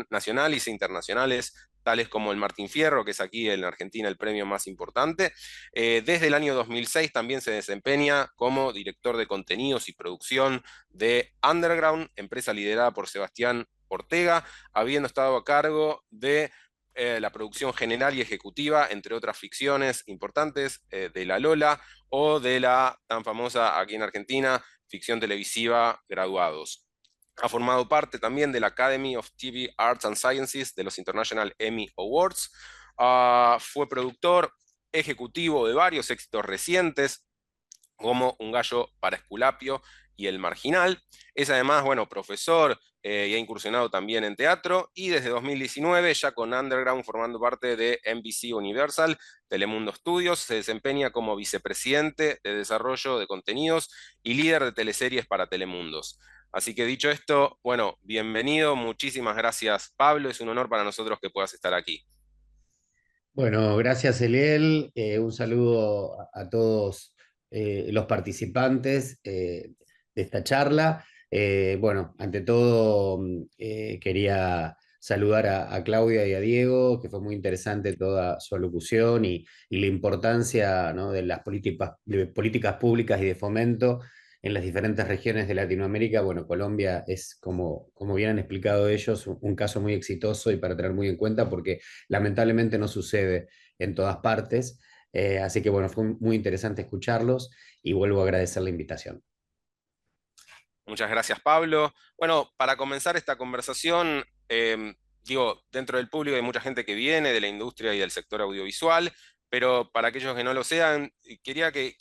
nacionales e internacionales, tales como el Martín Fierro, que es aquí en Argentina el premio más importante. Desde el año 2006 también se desempeña como director de contenidos y producción de Underground, empresa liderada por Sebastián Ortega, habiendo estado a cargo de la producción general y ejecutiva, entre otras ficciones importantes, de La Lola o de la tan famosa aquí en Argentina ficción televisiva Graduados. Ha formado parte también de la Academy of TV Arts and Sciences de los International Emmy Awards. Fue productor ejecutivo de varios éxitos recientes, como Un gallo para Esculapio y El Marginal. Es además, bueno, profesor y ha incursionado también en teatro, y desde 2019, ya con Underground formando parte de NBC Universal, Telemundo Studios, se desempeña como vicepresidente de desarrollo de contenidos y líder de teleseries para Telemundos. Así que dicho esto, bueno, bienvenido, muchísimas gracias, Pablo, es un honor para nosotros que puedas estar aquí. Bueno, gracias Eliel, un saludo a todos los participantes de esta charla. Bueno, ante todo quería saludar a Claudia y a Diego, que fue muy interesante toda su alocución y la importancia, ¿no?, de las políticas públicas y de fomento en las diferentes regiones de Latinoamérica. Bueno, Colombia es, como bien han explicado ellos, un caso muy exitoso y para tener muy en cuenta porque lamentablemente no sucede en todas partes. Así que bueno, fue muy interesante escucharlos y vuelvo a agradecer la invitación. Muchas gracias, Pablo. Bueno, para comenzar esta conversación, digo, dentro del público hay mucha gente que viene de la industria y del sector audiovisual, pero para aquellos que no lo sean, quería que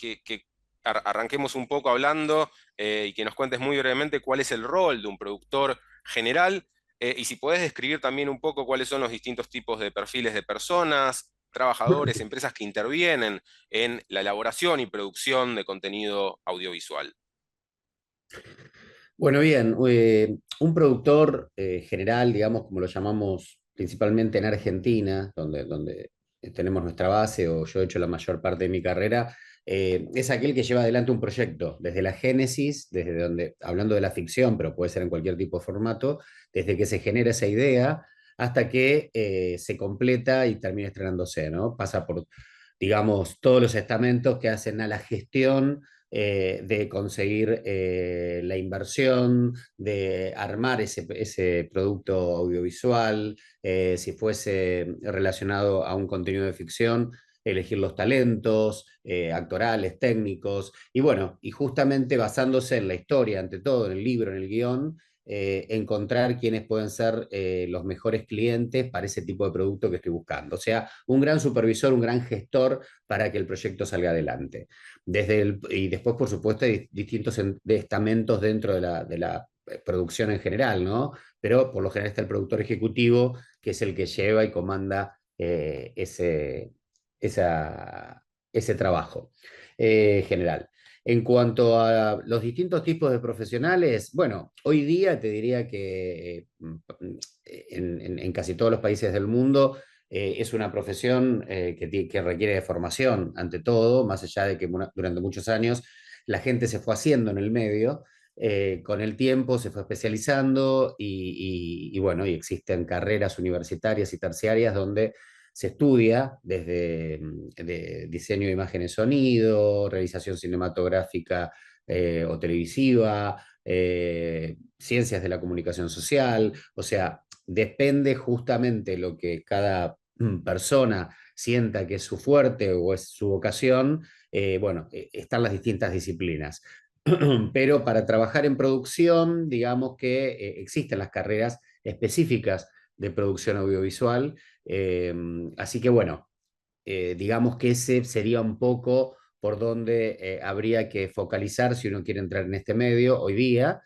arranquemos un poco hablando y que nos cuentes muy brevemente cuál es el rol de un productor general y si podés describir también un poco cuáles son los distintos tipos de perfiles de personas, trabajadores, empresas que intervienen en la elaboración y producción de contenido audiovisual. Bueno, bien, un productor general, digamos, como lo llamamos principalmente en Argentina, donde tenemos nuestra base, o yo he hecho la mayor parte de mi carrera, es aquel que lleva adelante un proyecto, desde la génesis, desde donde, hablando de la ficción, pero puede ser en cualquier tipo de formato, desde que se genera esa idea hasta que se completa y termina estrenándose, ¿no? Pasa por, digamos, todos los estamentos que hacen a la gestión de conseguir la inversión, de armar ese producto audiovisual, si fuese relacionado a un contenido de ficción, elegir los talentos actorales, técnicos, y bueno, y justamente basándose en la historia, ante todo, en el libro, en el guión, encontrar quiénes pueden ser los mejores clientes para ese tipo de producto que estoy buscando. O sea, un gran supervisor, un gran gestor para que el proyecto salga adelante. Y después, por supuesto, hay distintos estamentos dentro de la producción en general, ¿no? Pero por lo general está el productor ejecutivo, que es el que lleva y comanda ese trabajo general. En cuanto a los distintos tipos de profesionales, bueno, hoy día te diría que en casi todos los países del mundo es una profesión que requiere de formación, ante todo, más allá de que durante muchos años la gente se fue haciendo en el medio, con el tiempo se fue especializando y bueno, y existen carreras universitarias y terciarias donde se estudia desde de diseño de imágenes, sonido, realización cinematográfica o televisiva, ciencias de la comunicación social, o sea, depende justamente lo que cada persona sienta que es su fuerte o es su vocación, bueno, están las distintas disciplinas. Pero para trabajar en producción, digamos que existen las carreras específicas de producción audiovisual, así que bueno, digamos que ese sería un poco por donde habría que focalizar si uno quiere entrar en este medio hoy día,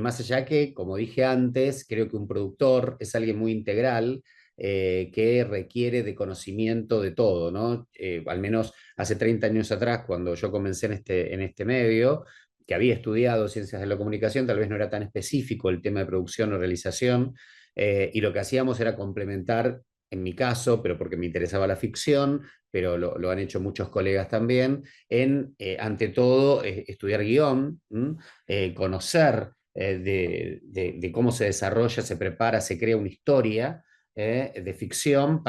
más allá que, como dije antes, creo que un productor es alguien muy integral, que requiere de conocimiento de todo, ¿no? Al menos hace 30 años atrás, cuando yo comencé en este medio, que había estudiado ciencias de la comunicación, tal vez no era tan específico el tema de producción o realización, y lo que hacíamos era complementar, en mi caso, pero porque me interesaba la ficción, pero lo han hecho muchos colegas también, ante todo, estudiar guión, conocer de cómo se desarrolla, se prepara, se crea una historia de ficción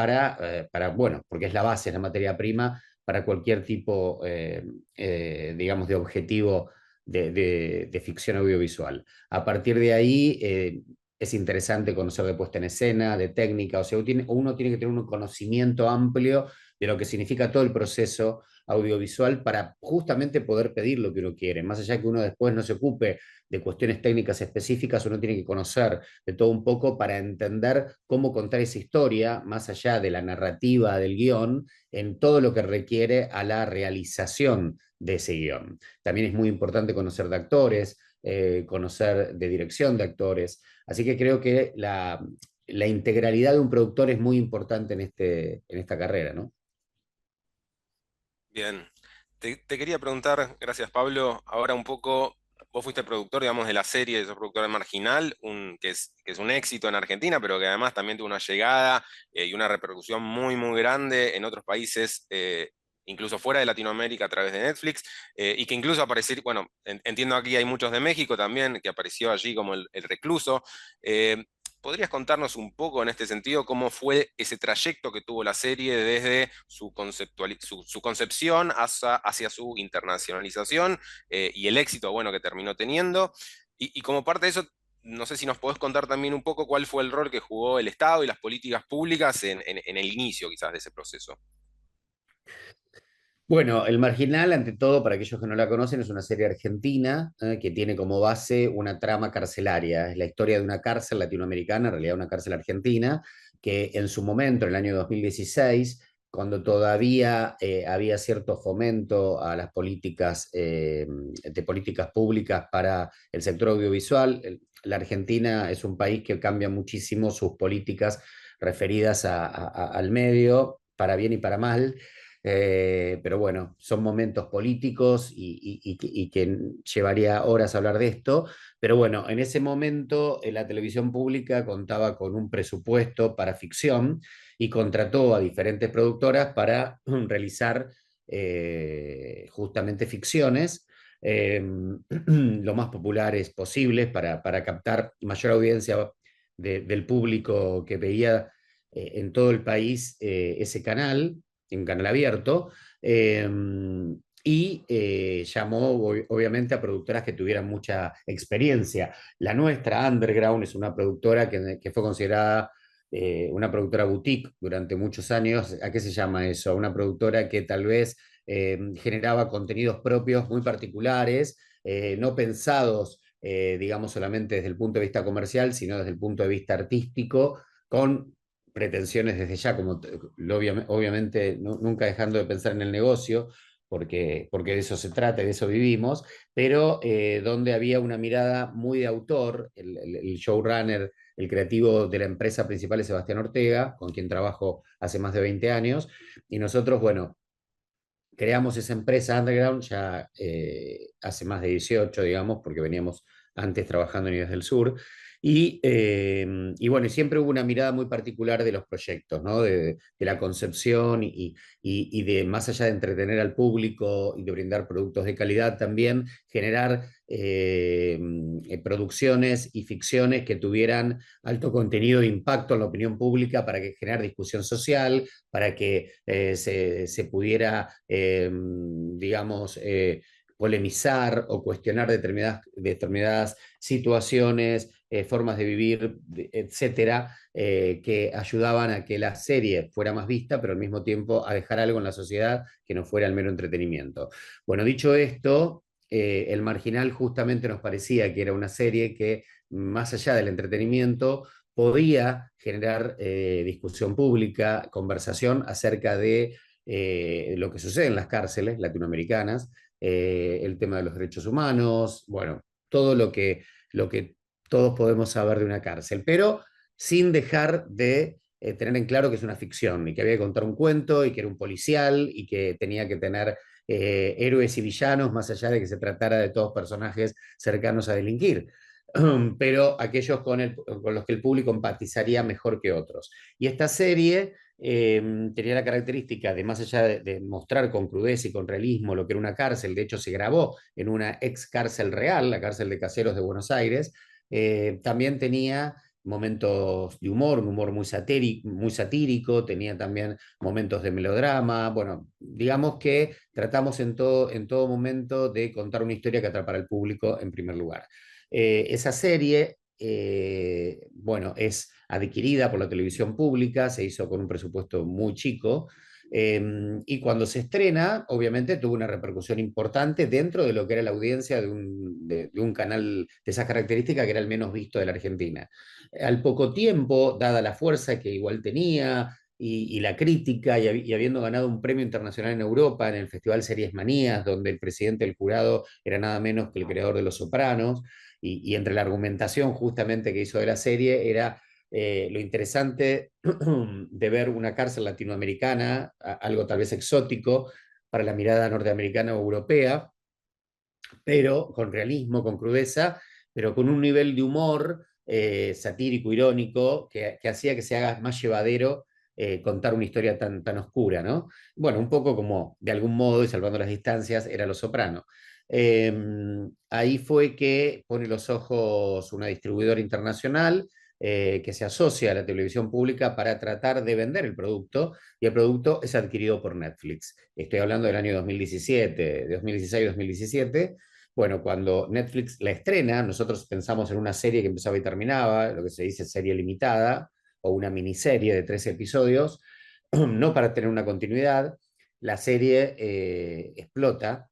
bueno, porque es la base, es la materia prima para cualquier tipo, digamos, de objetivo de ficción audiovisual. A partir de ahí es interesante conocer de puesta en escena, de técnica, o sea, uno tiene que tener un conocimiento amplio de lo que significa todo el proceso audiovisual para justamente poder pedir lo que uno quiere. Más allá que uno después no se ocupe de cuestiones técnicas específicas, uno tiene que conocer de todo un poco para entender cómo contar esa historia, más allá de la narrativa del guión, en todo lo que requiere a la realización de ese guión. También es muy importante conocer de actores, conocer de dirección de actores. Así que creo que la integralidad de un productor es muy importante en esta carrera, ¿no? Bien, te quería preguntar, gracias Pablo, ahora un poco, vos fuiste productor, digamos, de la serie, sos productor de Marginal, que es un éxito en Argentina, pero que además también tuvo una llegada y una repercusión muy, muy grande en otros países, incluso fuera de Latinoamérica a través de Netflix, y que incluso aparecer, bueno, entiendo aquí hay muchos de México también, que apareció allí como el recluso. ¿podrías contarnos un poco en este sentido cómo fue ese trayecto que tuvo la serie desde su concepción hacia su internacionalización y el éxito bueno, que terminó teniendo? Y como parte de eso, no sé si nos podés contar también un poco cuál fue el rol que jugó el Estado y las políticas públicas en el inicio quizás de ese proceso. Bueno, El Marginal, ante todo, para aquellos que no la conocen, es una serie argentina que tiene como base una trama carcelaria. Es la historia de una cárcel latinoamericana, en realidad una cárcel argentina, que en su momento, en el año 2016, cuando todavía había cierto fomento a las políticas de políticas públicas para el sector audiovisual, la Argentina es un país que cambia muchísimo sus políticas referidas al medio, para bien y para mal. Pero bueno, son momentos políticos y que llevaría horas hablar de esto. Pero bueno, en ese momento la televisión pública contaba con un presupuesto para ficción y contrató a diferentes productoras para realizar justamente ficciones lo más populares posibles para captar mayor audiencia del público que veía en todo el país ese canal, un canal abierto, llamó obviamente a productoras que tuvieran mucha experiencia. La nuestra, Underground, es una productora que fue considerada una productora boutique durante muchos años. ¿A qué se llama eso? Una productora que tal vez generaba contenidos propios muy particulares, no pensados, digamos, solamente desde el punto de vista comercial, sino desde el punto de vista artístico, con pretensiones desde ya, como obviamente nunca dejando de pensar en el negocio, porque de eso se trata y de eso vivimos, pero donde había una mirada muy de autor. El showrunner, el creativo de la empresa principal es Sebastián Ortega, con quien trabajo hace más de 20 años, y nosotros, bueno, creamos esa empresa Underground ya hace más de 18, digamos, porque veníamos antes trabajando en Ideas del Sur. Y bueno, siempre hubo una mirada muy particular de los proyectos, ¿no? De la concepción y de, más allá de entretener al público y de brindar productos de calidad, también generar producciones y ficciones que tuvieran alto contenido de impacto en la opinión pública para que generar discusión social, para que se pudiera, digamos, polemizar o cuestionar determinadas situaciones, formas de vivir, etcétera, que ayudaban a que la serie fuera más vista, pero al mismo tiempo a dejar algo en la sociedad que no fuera el mero entretenimiento. Bueno, dicho esto, El Marginal justamente nos parecía que era una serie que, más allá del entretenimiento, podía generar discusión pública, conversación acerca de lo que sucede en las cárceles latinoamericanas, el tema de los derechos humanos, bueno, todo lo que todos podemos saber de una cárcel, pero sin dejar de tener en claro que es una ficción y que había que contar un cuento y que era un policial y que tenía que tener héroes y villanos, más allá de que se tratara de todos personajes cercanos a delinquir, pero aquellos con los que el público empatizaría mejor que otros. Y esta serie tenía la característica de, más allá de mostrar con crudeza y con realismo lo que era una cárcel, de hecho se grabó en una ex cárcel real, la cárcel de Caseros de Buenos Aires, también tenía momentos de humor, un humor muy satírico, tenía también momentos de melodrama. Bueno, digamos que tratamos en todo momento de contar una historia que atrapara al público en primer lugar. Esa serie, bueno, es adquirida por la televisión pública, se hizo con un presupuesto muy chico, y cuando se estrena, obviamente tuvo una repercusión importante dentro de lo que era la audiencia de un canal de esas características, que era el menos visto de la Argentina. Al poco tiempo, dada la fuerza que igual tenía, y la crítica, y habiendo ganado un premio internacional en Europa, en el Festival Series Manías, donde el presidente del jurado era nada menos que el creador de Los Sopranos, y entre la argumentación justamente que hizo de la serie era lo interesante de ver una cárcel latinoamericana, algo tal vez exótico para la mirada norteamericana o europea, pero con realismo, con crudeza, pero con un nivel de humor satírico, irónico, que hacía que se haga más llevadero contar una historia tan oscura, ¿no? Bueno, un poco como, de algún modo, y salvando las distancias, era Los Soprano. Ahí fue que pone los ojos una distribuidora internacional, que se asocia a la televisión pública para tratar de vender el producto, y el producto es adquirido por Netflix. Estoy hablando del año 2017, 2016-2017. Bueno, cuando Netflix la estrena, nosotros pensamos en una serie que empezaba y terminaba, lo que se dice serie limitada, o una miniserie de 3 episodios, no para tener una continuidad. La serie explota,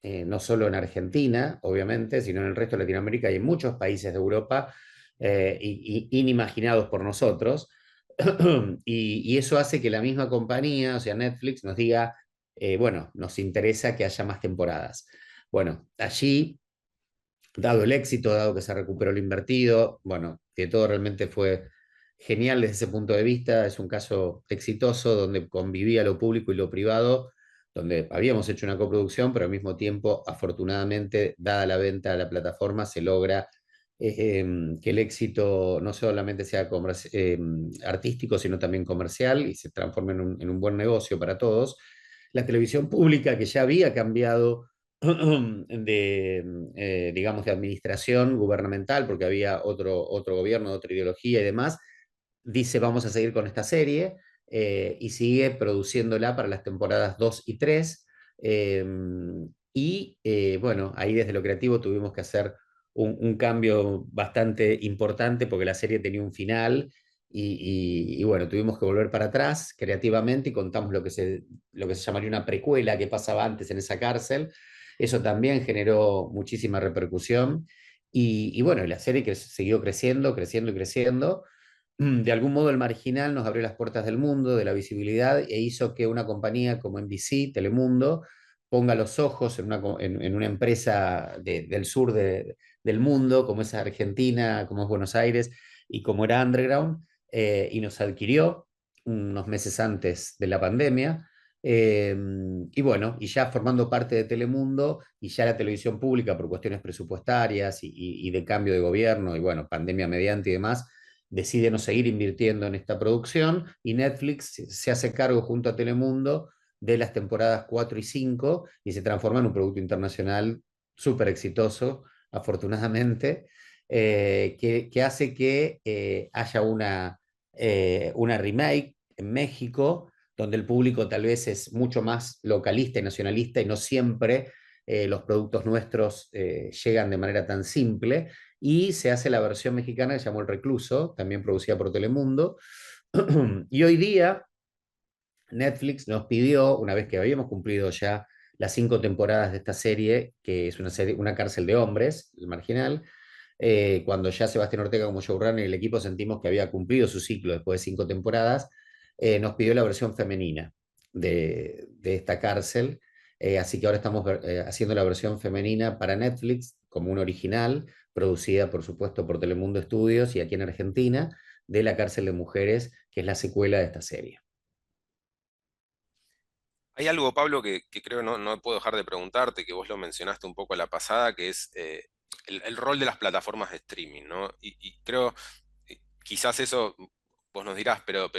no solo en Argentina, obviamente, sino en el resto de Latinoamérica y en muchos países de Europa, inimaginados por nosotros. Y eso hace que la misma compañía, o sea, Netflix, nos diga, bueno, nos interesa que haya más temporadas. Bueno, allí, dado el éxito, dado que se recuperó lo invertido, bueno, que todo realmente fue genial desde ese punto de vista, es un caso exitoso donde convivía lo público y lo privado, donde habíamos hecho una coproducción, pero al mismo tiempo, afortunadamente, dada la venta a la plataforma, se logra que el éxito no solamente sea artístico, sino también comercial, y se transforme en un buen negocio para todos. La televisión pública, que ya había cambiado digamos, de administración gubernamental, porque había otro gobierno, otra ideología y demás, dice vamos a seguir con esta serie, y sigue produciéndola para las temporadas 2 y 3. Bueno, ahí desde lo creativo tuvimos que hacer un cambio bastante importante porque la serie tenía un final y bueno, tuvimos que volver para atrás creativamente y contamos lo que se llamaría una precuela que pasaba antes en esa cárcel. Eso también generó muchísima repercusión y bueno, la serie que siguió creciendo, creciendo y creciendo. De algún modo el Marginal nos abrió las puertas del mundo, de la visibilidad, e hizo que una compañía como NBC, Telemundo, ponga los ojos en una empresa del sur del mundo, como es Argentina, como es Buenos Aires, y como era Underground, y nos adquirió unos meses antes de la pandemia. Y bueno, y ya formando parte de Telemundo, y ya la televisión pública, por cuestiones presupuestarias y de cambio de gobierno, y bueno, pandemia mediante y demás, decide no seguir invirtiendo en esta producción, y Netflix se hace cargo junto a Telemundo de las temporadas 4 y 5 y se transforma en un producto internacional súper exitoso, afortunadamente, que hace que haya una remake en México, donde el público tal vez es mucho más localista y nacionalista y no siempre los productos nuestros llegan de manera tan simple, y se hace la versión mexicana que se llamó El Recluso, también producida por Telemundo. Y hoy día Netflix nos pidió, una vez que habíamos cumplido ya las 5 temporadas de esta serie, que es una cárcel de hombres, El Marginal, cuando ya Sebastián Ortega como showrunner y el equipo sentimos que había cumplido su ciclo después de 5 temporadas, nos pidió la versión femenina de esta cárcel. Así que ahora estamos haciendo la versión femenina para Netflix como un original, producida por supuesto por Telemundo Estudios y aquí en Argentina, de La Cárcel de Mujeres, que es la secuela de esta serie. Hay algo, Pablo, que creo no puedo dejar de preguntarte, que vos lo mencionaste un poco a la pasada, que es el rol de las plataformas de streaming, ¿no? Y creo, quizás eso vos nos dirás, pero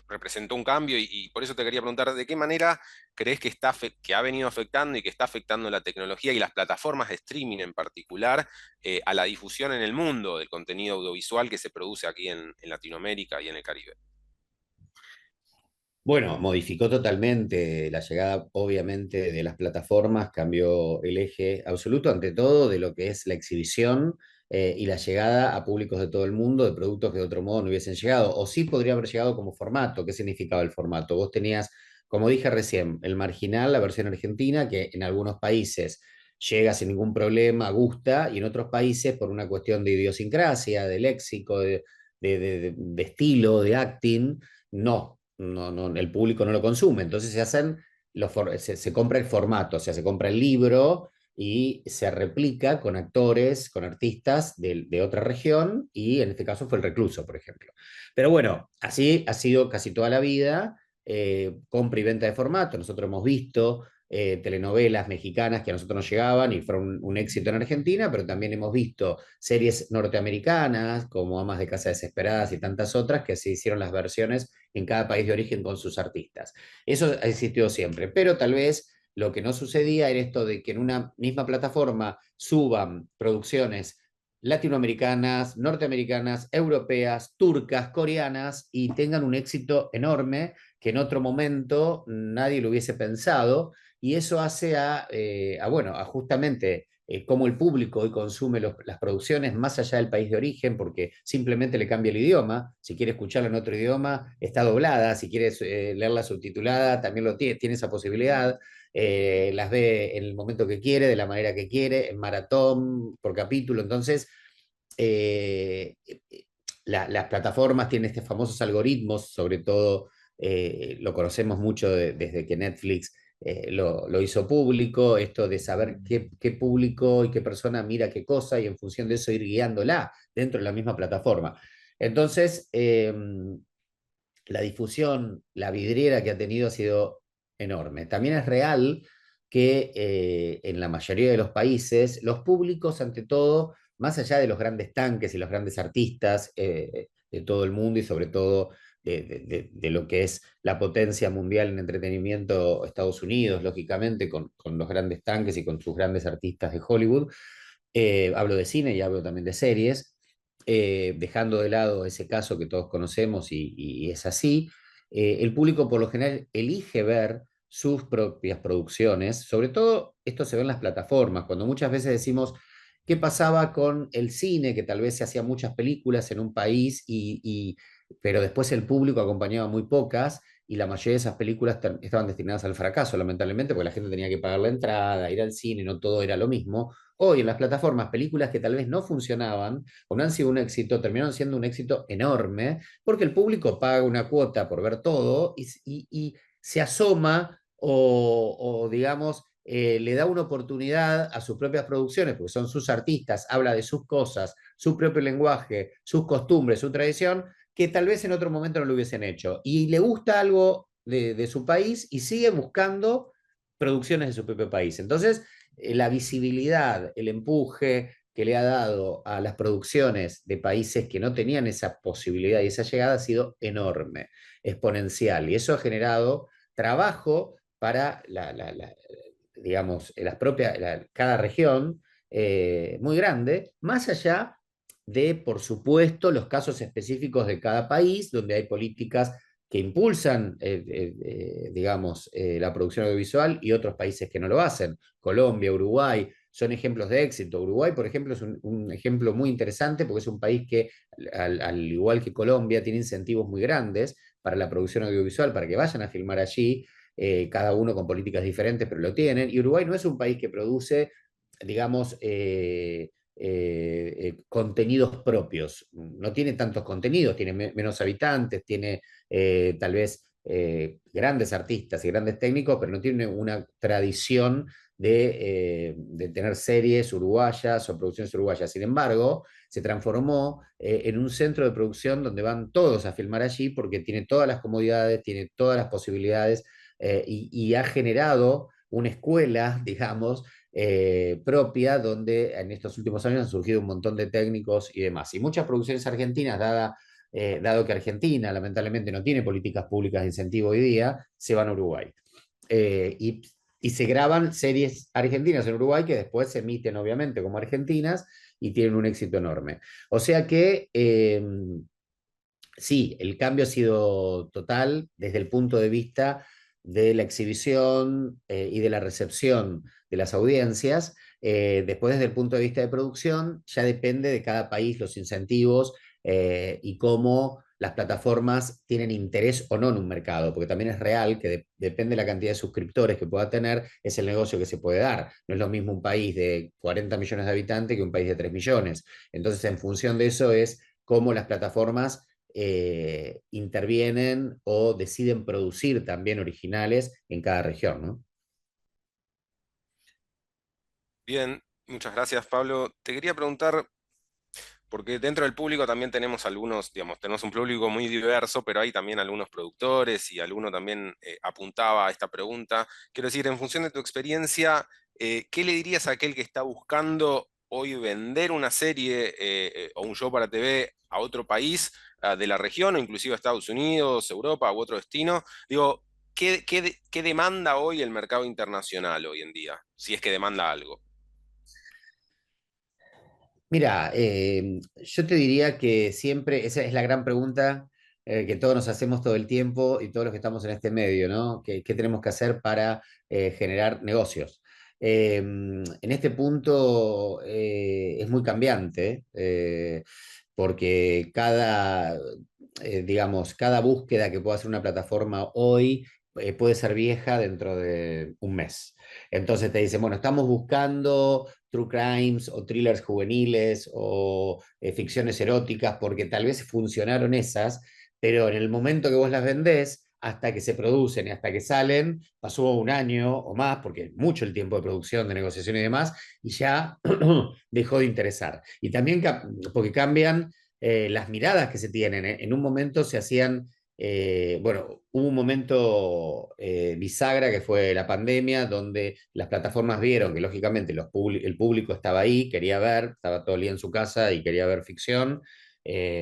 representó un cambio y por eso te quería preguntar, ¿de qué manera crees que ha venido afectando y que está afectando la tecnología y las plataformas de streaming en particular a la difusión en el mundo del contenido audiovisual que se produce aquí en Latinoamérica y en el Caribe? Bueno, modificó totalmente la llegada, obviamente, de las plataformas, cambió el eje absoluto, ante todo, de lo que es la exhibición y la llegada a públicos de todo el mundo de productos que de otro modo no hubiesen llegado, o sí podría haber llegado como formato. ¿Qué significaba el formato? Vos tenías, como dije recién, El Marginal, la versión argentina, que en algunos países llega sin ningún problema, gusta, y en otros países, por una cuestión de idiosincrasia, de léxico, de estilo, de acting, no. El público no lo consume, entonces se compra el formato, o sea, se compra el libro y se replica con actores, con artistas de otra región, y en este caso fue El Recluso, por ejemplo. Pero bueno, así ha sido casi toda la vida, compra y venta de formato. Nosotros hemos visto telenovelas mexicanas que a nosotros nos llegaban y fueron un éxito en Argentina, pero también hemos visto series norteamericanas como Amas de Casa Desesperadas y tantas otras que se hicieron las versiones en cada país de origen con sus artistas. Eso ha existido siempre, pero tal vez lo que no sucedía era esto de que en una misma plataforma suban producciones latinoamericanas, norteamericanas, europeas, turcas, coreanas, y tengan un éxito enorme que en otro momento nadie lo hubiese pensado, y eso hace bueno, a justamente cómo el público hoy consume las producciones más allá del país de origen, porque simplemente le cambia el idioma. Si quiere escucharla en otro idioma, está doblada. Si quiere leerla subtitulada, también tiene esa posibilidad. Las ve en el momento que quiere, de la manera que quiere, en maratón, por capítulo. Entonces, las plataformas tienen estos famosos algoritmos, sobre todo lo conocemos mucho desde que Netflix lo hizo público, esto de saber qué público y qué persona mira qué cosa, y en función de eso ir guiándola dentro de la misma plataforma. Entonces, la difusión, la vidriera que ha tenido ha sido enorme. También es real que en la mayoría de los países, los públicos, ante todo, más allá de los grandes tanques y los grandes artistas de todo el mundo, y sobre todo de lo que es la potencia mundial en entretenimiento, Estados Unidos, lógicamente, con los grandes tanques y con sus grandes artistas de Hollywood, hablo de cine y hablo también de series, dejando de lado ese caso que todos conocemos y es así, el público por lo general elige ver sus propias producciones. Sobre todo esto se ve en las plataformas, cuando muchas veces decimos qué pasaba con el cine, que tal vez se hacían muchas películas en un país, pero después el público acompañaba muy pocas, y la mayoría de esas películas estaban destinadas al fracaso, lamentablemente, porque la gente tenía que pagar la entrada, ir al cine, no todo era lo mismo. Hoy en las plataformas, películas que tal vez no funcionaban o no han sido un éxito, terminaron siendo un éxito enorme, porque el público paga una cuota por ver todo y se asoma o digamos, le da una oportunidad a sus propias producciones, porque son sus artistas, habla de sus cosas, su propio lenguaje, sus costumbres, su tradición, que tal vez en otro momento no lo hubiesen hecho. Y le gusta algo de su país y sigue buscando producciones de su propio país. Entonces, la visibilidad, el empuje que le ha dado a las producciones de países que no tenían esa posibilidad y esa llegada ha sido enorme, exponencial. Y eso ha generado trabajo para digamos, cada región muy grande, más allá de, por supuesto, los casos específicos de cada país, donde hay políticas que impulsan, digamos, la producción audiovisual, y otros países que no lo hacen. Colombia, Uruguay, son ejemplos de éxito. Uruguay, por ejemplo, es un ejemplo muy interesante, porque es un país que, al igual que Colombia, tiene incentivos muy grandes para la producción audiovisual, para que vayan a filmar allí, cada uno con políticas diferentes, pero lo tienen. Y Uruguay no es un país que produce, digamos, contenidos propios. No tiene tantos contenidos, tiene menos habitantes, tiene tal vez grandes artistas y grandes técnicos, pero no tiene una tradición de tener series uruguayas o producciones uruguayas. Sin embargo, se transformó en un centro de producción donde van todos a filmar allí, porque tiene todas las comodidades, tiene todas las posibilidades, y ha generado una escuela, digamos, propia, donde en estos últimos años han surgido un montón de técnicos y demás. Y muchas producciones argentinas, dado que Argentina lamentablemente no tiene políticas públicas de incentivo hoy día, se van a Uruguay. Y se graban series argentinas en Uruguay, que después se emiten obviamente como argentinas y tienen un éxito enorme. O sea que sí, el cambio ha sido total desde el punto de vista de la exhibición y de la recepción de las audiencias. Después, desde el punto de vista de producción, ya depende de cada país los incentivos y cómo las plataformas tienen interés o no en un mercado, porque también es real que depende de la cantidad de suscriptores que pueda tener, es el negocio que se puede dar. No es lo mismo un país de 40 millones de habitantes que un país de 3 millones. Entonces, en función de eso es cómo las plataformas intervienen o deciden producir también originales en cada región, ¿no? Bien, muchas gracias, Pablo. Te quería preguntar, porque dentro del público también tenemos algunos, digamos, tenemos un público muy diverso, pero hay también algunos productores, y alguno también apuntaba a esta pregunta. Quiero decir, en función de tu experiencia, ¿qué le dirías a aquel que está buscando hoy vender una serie o un show para TV a otro país de la región, o inclusive a Estados Unidos, Europa u otro destino? Digo, ¿qué demanda hoy el mercado internacional hoy en día? Si es que demanda algo. Mira, yo te diría que siempre, esa es la gran pregunta que todos nos hacemos todo el tiempo y todos los que estamos en este medio, ¿no? ¿Qué tenemos que hacer para generar negocios? En este punto es muy cambiante, porque digamos, cada búsqueda que pueda hacer una plataforma hoy puede ser vieja dentro de un mes. Entonces te dicen, bueno, estamos buscando true crimes o thrillers juveniles o ficciones eróticas, porque tal vez funcionaron esas, pero en el momento que vos las vendés, hasta que se producen y hasta que salen, pasó un año o más, porque es mucho el tiempo de producción, de negociación y demás, y ya dejó de interesar. Y también porque cambian las miradas que se tienen. En un momento se hacían bueno, hubo un momento bisagra que fue la pandemia, donde las plataformas vieron que lógicamente el público estaba ahí, quería ver, estaba todo el día en su casa y quería ver ficción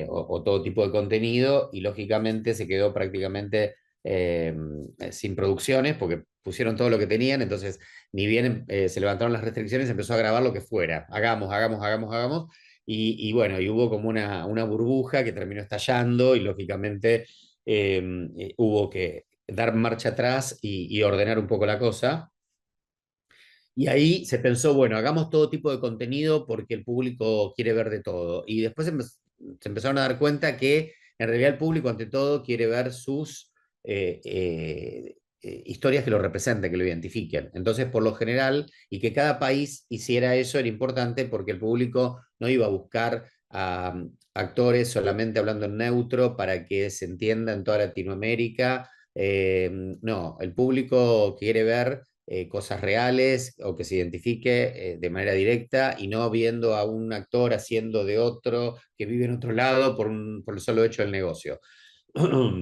o todo tipo de contenido, y lógicamente se quedó prácticamente sin producciones porque pusieron todo lo que tenían. Entonces ni bien se levantaron las restricciones, empezó a grabar lo que fuera, hagamos. Y bueno, y hubo como una burbuja que terminó estallando y lógicamente hubo que dar marcha atrás y ordenar un poco la cosa. Y ahí se pensó, bueno, hagamos todo tipo de contenido porque el público quiere ver de todo. Y después se empezaron a dar cuenta que en realidad el público ante todo quiere ver sus historias que lo representen, que lo identifiquen. Entonces, por lo general, y que cada país hiciera eso era importante porque el público no iba a buscar a actores solamente hablando en neutro para que se entienda en toda Latinoamérica. No, el público quiere ver cosas reales o que se identifique de manera directa y no viendo a un actor haciendo de otro que vive en otro lado por el solo hecho del negocio.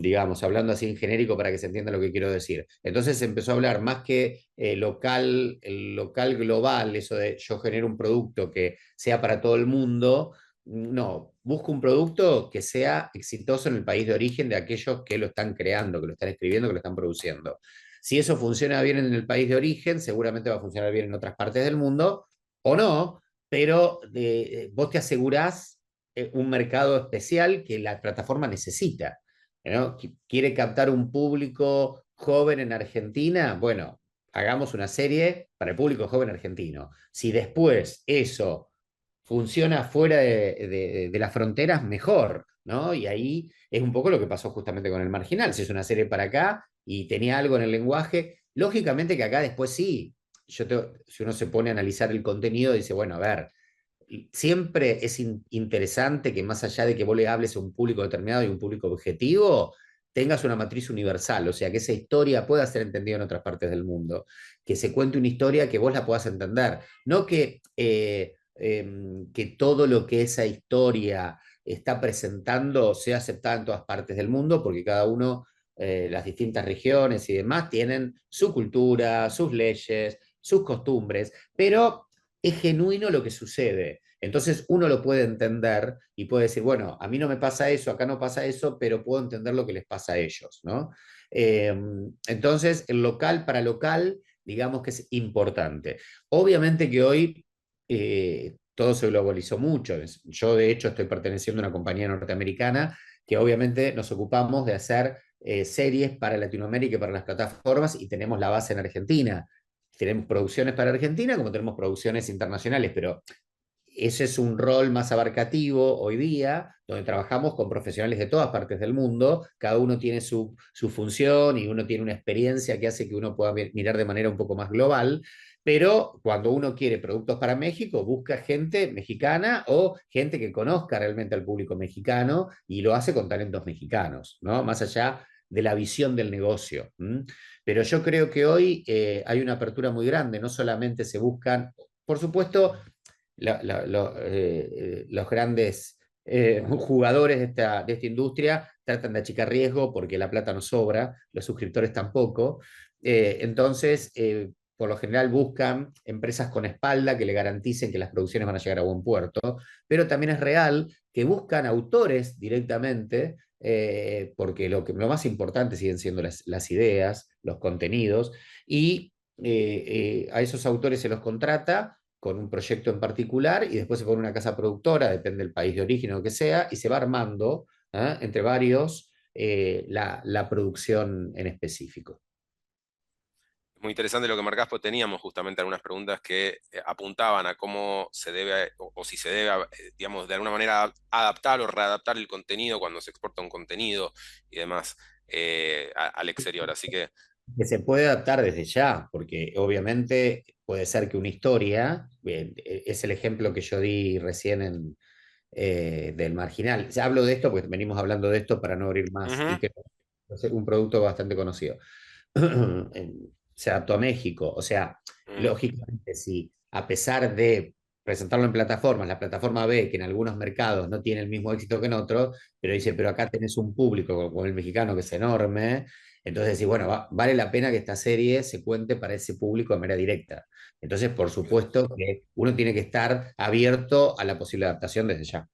Digamos, hablando así en genérico para que se entienda lo que quiero decir. Entonces se empezó a hablar más que el local global, eso de yo genero un producto que sea para todo el mundo. No, busco un producto que sea exitoso en el país de origen de aquellos que lo están creando, que lo están escribiendo, que lo están produciendo. Si eso funciona bien en el país de origen, seguramente va a funcionar bien en otras partes del mundo, o no, pero vos te asegurás un mercado especial que la plataforma necesita, ¿no? ¿Quiere captar un público joven en Argentina? Bueno, hagamos una serie para el público joven argentino. Si después eso funciona fuera de las fronteras, mejor, ¿no? Y ahí es un poco lo que pasó justamente con El Marginal. Se hizo una serie para acá y tenía algo en el lenguaje. Lógicamente que acá después sí, si uno se pone a analizar el contenido, dice, bueno, a ver, siempre es interesante que más allá de que vos le hables a un público determinado y un público objetivo, tengas una matriz universal, o sea, que esa historia pueda ser entendida en otras partes del mundo, que se cuente una historia que vos la puedas entender, no que todo lo que esa historia está presentando sea aceptada en todas partes del mundo, porque cada uno, las distintas regiones y demás, tienen su cultura, sus leyes, sus costumbres, pero es genuino lo que sucede. Entonces uno lo puede entender y puede decir, bueno, a mí no me pasa eso, acá no pasa eso, pero puedo entender lo que les pasa a ellos, ¿no? Entonces, el local para local, digamos que es importante. Obviamente que hoy todo se globalizó mucho. Yo, de hecho, estoy perteneciendo a una compañía norteamericana que obviamente nos ocupamos de hacer series para Latinoamérica y para las plataformas, y tenemos la base en Argentina. Tenemos producciones para Argentina como tenemos producciones internacionales, pero ese es un rol más abarcativo hoy día, donde trabajamos con profesionales de todas partes del mundo, cada uno tiene su función y uno tiene una experiencia que hace que uno pueda mirar de manera un poco más global, pero cuando uno quiere productos para México, busca gente mexicana o gente que conozca realmente al público mexicano y lo hace con talentos mexicanos, ¿no? Más allá de la visión del negocio. Pero yo creo que hoy hay una apertura muy grande, no solamente se buscan, por supuesto, los grandes jugadores de esta industria tratan de achicar riesgo porque la plata no sobra, los suscriptores tampoco. Entonces, por lo general buscan empresas con espalda que le garanticen que las producciones van a llegar a buen puerto, pero también es real que buscan autores directamente, porque lo más importante siguen siendo las ideas, los contenidos, y a esos autores se los contrata con un proyecto en particular y después se pone una casa productora, depende del país de origen o lo que sea, y se va armando entre varios la producción en específico. Muy interesante lo que marcás, pues teníamos justamente algunas preguntas que apuntaban a cómo se debe, o si se debe, digamos, de alguna manera adaptar o readaptar el contenido cuando se exporta un contenido y demás al exterior. Así que se puede adaptar desde ya, porque obviamente puede ser que una historia, es el ejemplo que yo di recién del Marginal. Ya hablo de esto porque venimos hablando de esto para no abrir más, y que es un producto bastante conocido. Se adaptó a México, o sea, lógicamente si a pesar de presentarlo en plataformas, la plataforma ve que en algunos mercados no tiene el mismo éxito que en otros, pero dice, pero acá tenés un público como el mexicano que es enorme, entonces decís, bueno, vale la pena que esta serie se cuente para ese público de manera directa. Entonces, por supuesto que uno tiene que estar abierto a la posible adaptación desde ya.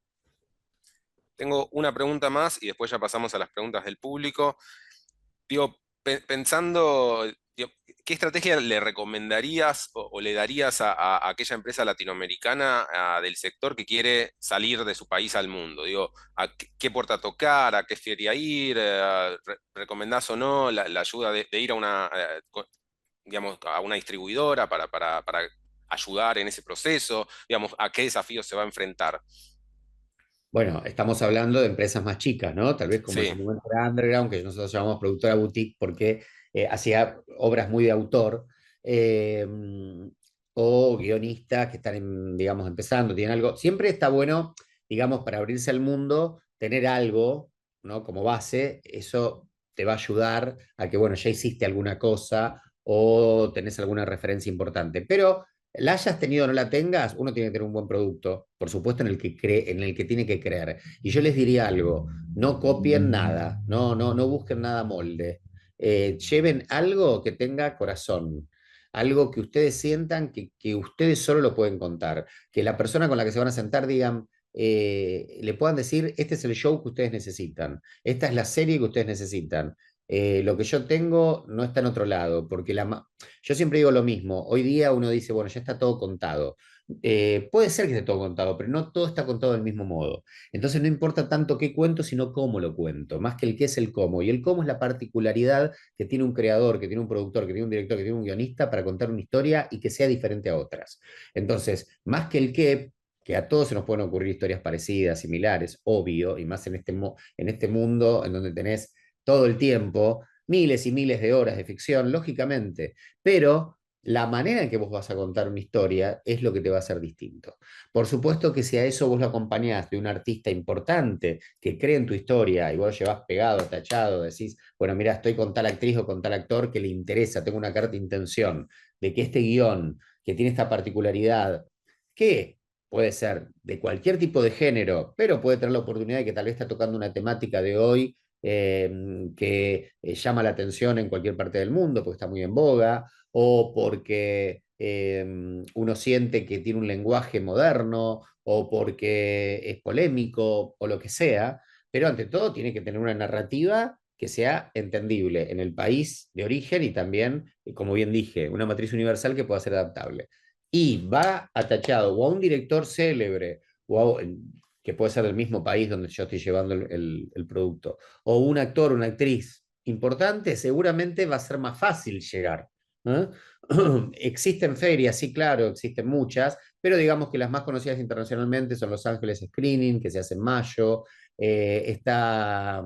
tengo una pregunta más y después ya pasamos a las preguntas del público. Digo, pensando, digo, ¿qué estrategia le recomendarías o le darías a aquella empresa latinoamericana del sector que quiere salir de su país al mundo? Digo, ¿a qué puerta tocar? ¿A qué feria ir? ¿Recomendás o no la ayuda de ir a una, digamos, a una distribuidora para ayudar en ese proceso? Digamos, ¿a qué desafíos se va a enfrentar? Bueno, estamos hablando de empresas más chicas, ¿no? Tal vez como en su momento era Underground, que nosotros llamamos productora boutique porque hacía obras muy de autor, o guionistas que están, digamos, empezando, tienen algo. Siempre está bueno, digamos, para abrirse al mundo, tener algo, ¿no? Como base, eso te va a ayudar a que, bueno, ya hiciste alguna cosa o tenés alguna referencia importante. Pero la hayas tenido o no la tengas, uno tiene que tener un buen producto, por supuesto, en el que cree, en el que tiene que creer. Y yo les diría algo, no copien nada, no busquen nada molde. Lleven algo que tenga corazón, algo que ustedes sientan que ustedes solo lo pueden contar, que la persona con la que se van a sentar digan, le puedan decir, este es el show que ustedes necesitan, esta es la serie que ustedes necesitan. Lo que yo tengo no está en otro lado, porque yo siempre digo lo mismo, hoy día uno dice, bueno, ya está todo contado. Puede ser que esté todo contado, pero no todo está contado del mismo modo. Entonces no importa tanto qué cuento, sino cómo lo cuento, más que el qué es el cómo. Y el cómo es la particularidad que tiene un creador, que tiene un productor, que tiene un director, que tiene un guionista para contar una historia y que sea diferente a otras. Entonces, más que el qué, que a todos se nos pueden ocurrir historias parecidas, similares, obvio, y más en este mundo en donde tenés todo el tiempo, miles y miles de horas de ficción, lógicamente, pero la manera en que vos vas a contar una historia es lo que te va a hacer distinto. Por supuesto que si a eso vos lo acompañás de un artista importante que cree en tu historia y vos lo llevás pegado, tachado, decís, bueno, mira, estoy con tal actriz o con tal actor que le interesa, tengo una carta de intención de que este guión, que tiene esta particularidad, que puede ser de cualquier tipo de género, pero puede tener la oportunidad de que tal vez está tocando una temática de hoy que llama la atención en cualquier parte del mundo porque está muy en boga, o porque uno siente que tiene un lenguaje moderno, o porque es polémico, o lo que sea, pero ante todo tiene que tener una narrativa que sea entendible en el país de origen y también, como bien dije, una matriz universal que pueda ser adaptable. Y va atachado o a un director célebre, o a, que puede ser del mismo país donde yo estoy llevando el producto, o un actor, una actriz importante, seguramente va a ser más fácil llegar. Existen ferias, sí, claro, existen muchas, pero digamos que las más conocidas internacionalmente son Los Ángeles Screening, que se hace en mayo, está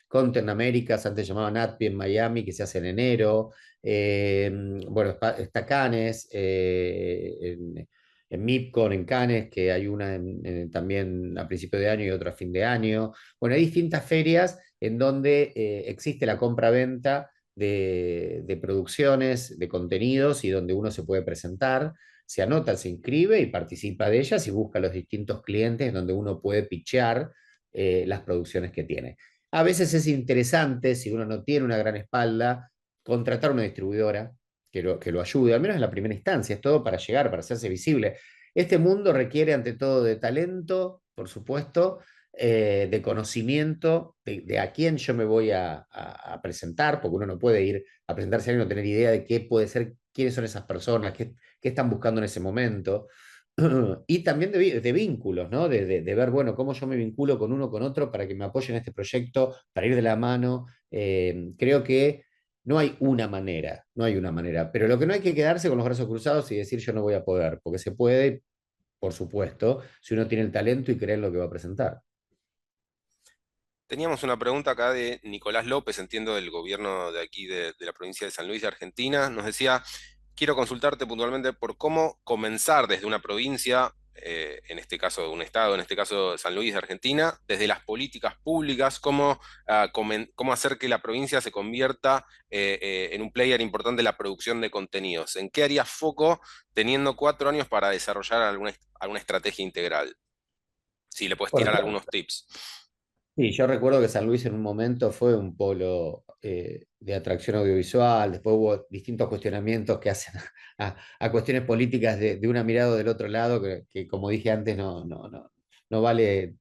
Content Americas, antes llamaba NATPI en Miami, que se hace en enero, bueno, está Cannes, en MIPCON, en Cannes, que hay una también a principio de año y otra a fin de año. Bueno, hay distintas ferias en donde existe la compra-venta de producciones, de contenidos y donde uno se puede presentar, se anota, se inscribe y participa de ellas y busca los distintos clientes donde uno puede pitchear las producciones que tiene. A veces es interesante, si uno no tiene una gran espalda, contratar una distribuidora que lo ayude, al menos en la primera instancia, es todo para llegar, para hacerse visible. Este mundo requiere ante todo de talento, por supuesto, de conocimiento, de a quién yo me voy a presentar, porque uno no puede ir a presentarse a alguien y no tener idea de qué puede ser, quiénes son esas personas, qué están buscando en ese momento. Y también de vínculos, ¿no? De ver, bueno, cómo yo me vinculo con uno con otro para que me apoyen en este proyecto, para ir de la mano. Creo que no hay una manera, no hay una manera, pero lo que no hay que quedarse con los brazos cruzados y decir yo no voy a poder, porque se puede, por supuesto, si uno tiene el talento y cree en lo que va a presentar. Teníamos una pregunta acá de Nicolás López, entiendo del gobierno de aquí de la provincia de San Luis de Argentina. Nos decía, quiero consultarte puntualmente por cómo comenzar desde una provincia, en este caso un estado, en este caso San Luis de Argentina, desde las políticas públicas, cómo hacer que la provincia se convierta en un player importante de la producción de contenidos. ¿En qué harías foco teniendo 4 años para desarrollar alguna estrategia integral? Si le puedes Bueno, tirar algunos tips. sí, yo recuerdo que San Luis en un momento fue un polo de atracción audiovisual, después hubo distintos cuestionamientos que hacen a cuestiones políticas de una mirada o del otro lado, que como dije antes, no vale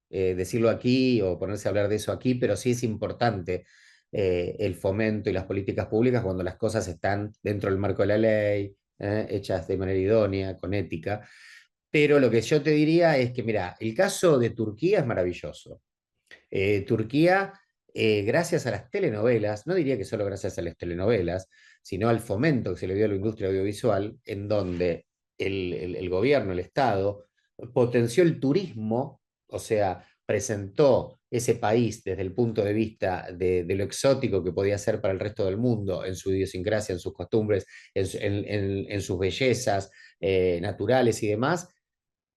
decirlo aquí o ponerse a hablar de eso aquí, pero sí es importante el fomento y las políticas públicas cuando las cosas están dentro del marco de la ley, hechas de manera idónea, con ética. Pero lo que yo te diría es que, mira, el caso de Turquía es maravilloso. Turquía, gracias a las telenovelas, no diría que solo gracias a las telenovelas, sino al fomento que se le dio a la industria audiovisual, en donde el gobierno, el Estado, potenció el turismo, o sea, presentó ese país desde el punto de vista de lo exótico que podía ser para el resto del mundo, en su idiosincrasia, en sus costumbres, en sus bellezas naturales y demás,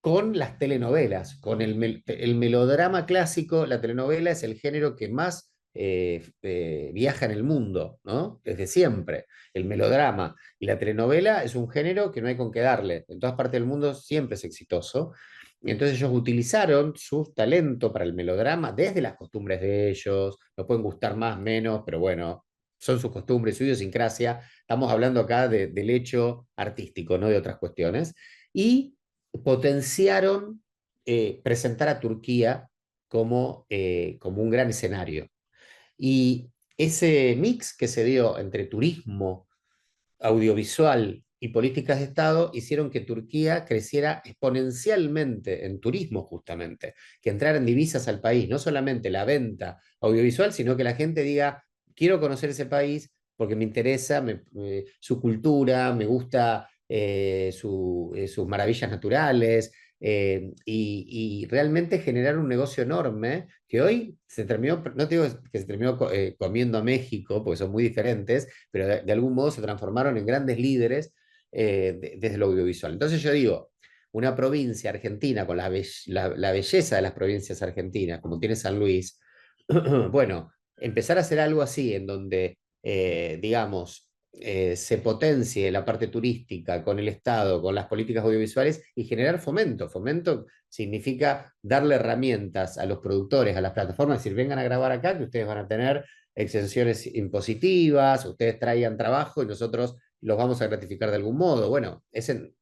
con las telenovelas, con el melodrama clásico. La telenovela es el género que más viaja en el mundo, ¿no? Desde siempre. El melodrama y la telenovela es un género que no hay con qué darle. En todas partes del mundo siempre es exitoso. Y entonces ellos utilizaron su talento para el melodrama desde las costumbres de ellos. Nos pueden gustar más, menos, pero bueno, son sus costumbres, su idiosincrasia. Estamos hablando acá del hecho artístico, no de otras cuestiones. Y potenciaron presentar a Turquía como un gran escenario. Y ese mix que se dio entre turismo, audiovisual y políticas de Estado hicieron que Turquía creciera exponencialmente en turismo, justamente, que entraran divisas al país, no solamente la venta audiovisual, sino que la gente diga, quiero conocer ese país porque me interesa su cultura, me gusta sus maravillas naturales, y realmente generar un negocio enorme que hoy se terminó, no te digo que se terminó comiendo a México, porque son muy diferentes, pero de algún modo se transformaron en grandes líderes desde el audiovisual. Entonces yo digo, una provincia argentina con la belleza de las provincias argentinas, como tiene San Luis, bueno, empezar a hacer algo así, en donde, digamos, se potencie la parte turística con el Estado, con las políticas audiovisuales y generar fomento. Fomento significa darle herramientas a los productores, a las plataformas, decir, vengan a grabar acá, que ustedes van a tener exenciones impositivas, ustedes traigan trabajo y nosotros los vamos a gratificar de algún modo. Bueno, es en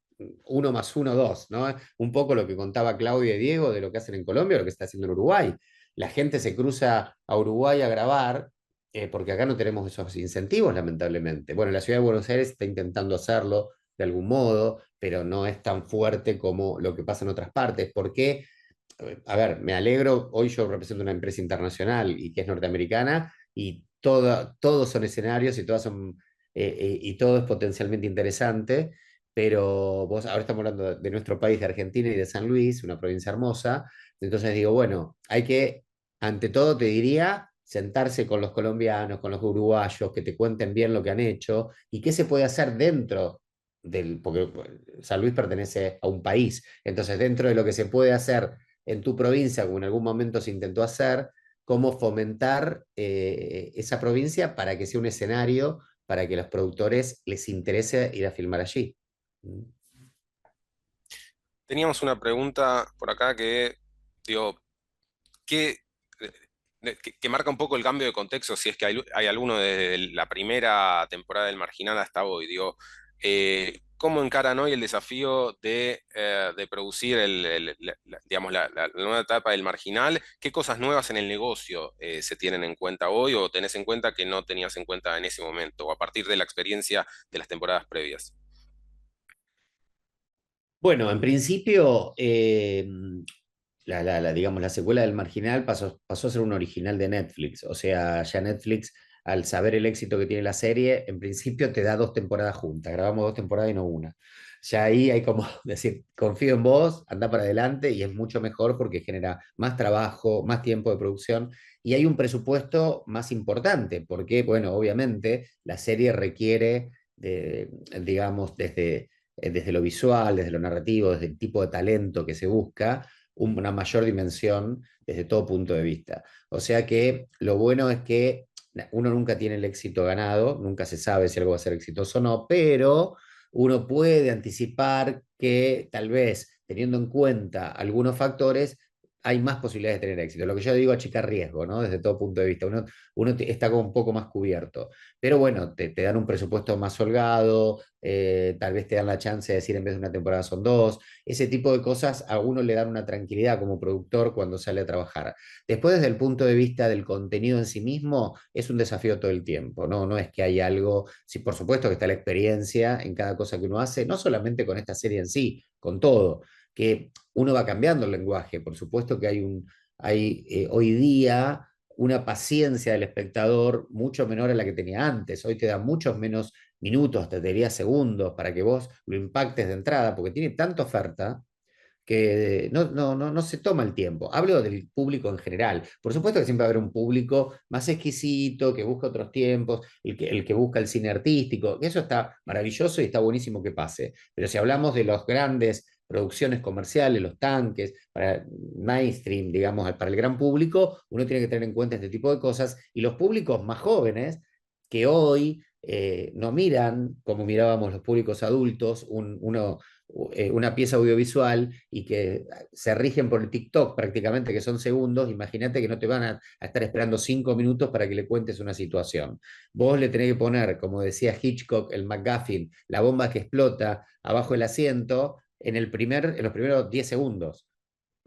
1 más 1, 2, ¿no? Un poco lo que contaba Claudia y Diego de lo que hacen en Colombia o lo que está haciendo en Uruguay. La gente se cruza a Uruguay a grabar porque acá no tenemos esos incentivos, lamentablemente. Bueno, la ciudad de Buenos Aires está intentando hacerlo de algún modo, pero no es tan fuerte como lo que pasa en otras partes. ¿Por qué? A ver, me alegro, hoy yo represento una empresa internacional y que es norteamericana, y todos son escenarios y, y todo es potencialmente interesante, pero vos, ahora estamos hablando de nuestro país, de Argentina y de San Luis, una provincia hermosa, entonces digo, bueno, hay que, ante todo te diría, sentarse con los colombianos, con los uruguayos, que te cuenten bien lo que han hecho y qué se puede hacer dentro porque San Luis pertenece a un país, entonces dentro de lo que se puede hacer en tu provincia, como en algún momento se intentó hacer, cómo fomentar esa provincia para que sea un escenario para que a los productores les interese ir a filmar allí. Teníamos una pregunta por acá que, digo, que marca un poco el cambio de contexto, si es que hay alguno desde la primera temporada del Marginal hasta hoy. Digo, ¿cómo encaran hoy el desafío de producir digamos, la nueva etapa del Marginal? ¿Qué cosas nuevas en el negocio se tienen en cuenta hoy o tenés en cuenta que no tenías en cuenta en ese momento o a partir de la experiencia de las temporadas previas? Bueno, en principio, digamos, la secuela del Marginal pasó a ser un original de Netflix. O sea, ya Netflix, al saber el éxito que tiene la serie, en principio te da 2 temporadas juntas. Grabamos 2 temporadas y no una. Ya ahí hay como decir, confío en vos, anda para adelante, y es mucho mejor porque genera más trabajo, más tiempo de producción, y hay un presupuesto más importante, porque, bueno, obviamente la serie requiere, digamos, desde lo visual, desde lo narrativo, desde el tipo de talento que se busca, una mayor dimensión desde todo punto de vista. O sea que lo bueno es que uno nunca tiene el éxito ganado, nunca se sabe si algo va a ser exitoso o no, pero uno puede anticipar que tal vez, teniendo en cuenta algunos factores, hay más posibilidades de tener éxito. Lo que yo digo, achicar riesgo, ¿no? Desde todo punto de vista. Uno está como un poco más cubierto. Pero bueno, te dan un presupuesto más holgado, tal vez te dan la chance de decir en vez de una temporada son 2. Ese tipo de cosas a uno le dan una tranquilidad como productor cuando sale a trabajar. Después, desde el punto de vista del contenido en sí mismo, es un desafío todo el tiempo, ¿no? No es que hay algo, sí, por supuesto que está la experiencia en cada cosa que uno hace, no solamente con esta serie en sí, con todo, que uno va cambiando el lenguaje. Por supuesto que hay hoy día una paciencia del espectador mucho menor a la que tenía antes. Hoy te da muchos menos minutos, te diría segundos, para que vos lo impactes de entrada, porque tiene tanta oferta que no se toma el tiempo. Hablo del público en general. Por supuesto que siempre va a haber un público más exquisito, que busca otros tiempos, el que busca el cine artístico. Eso está maravilloso y está buenísimo que pase. Pero si hablamos de las grandes producciones comerciales, los tanques, para mainstream, digamos, para el gran público, uno tiene que tener en cuenta este tipo de cosas. Y los públicos más jóvenes, que hoy no miran como mirábamos los públicos adultos, una pieza audiovisual, y que se rigen por el TikTok prácticamente, que son segundos. Imagínate que no te van a estar esperando 5 minutos para que le cuentes una situación. Vos le tenés que poner, como decía Hitchcock, el MacGuffin, la bomba que explota abajo del asiento, en los primeros 10 segundos.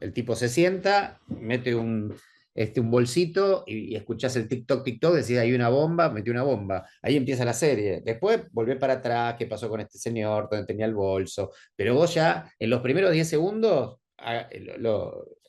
El tipo se sienta, mete un bolsito y escuchás el TikTok, decís hay una bomba, metió una bomba. Ahí empieza la serie. Después volvé para atrás, qué pasó con este señor, dónde tenía el bolso. Pero vos ya, en los primeros 10 segundos,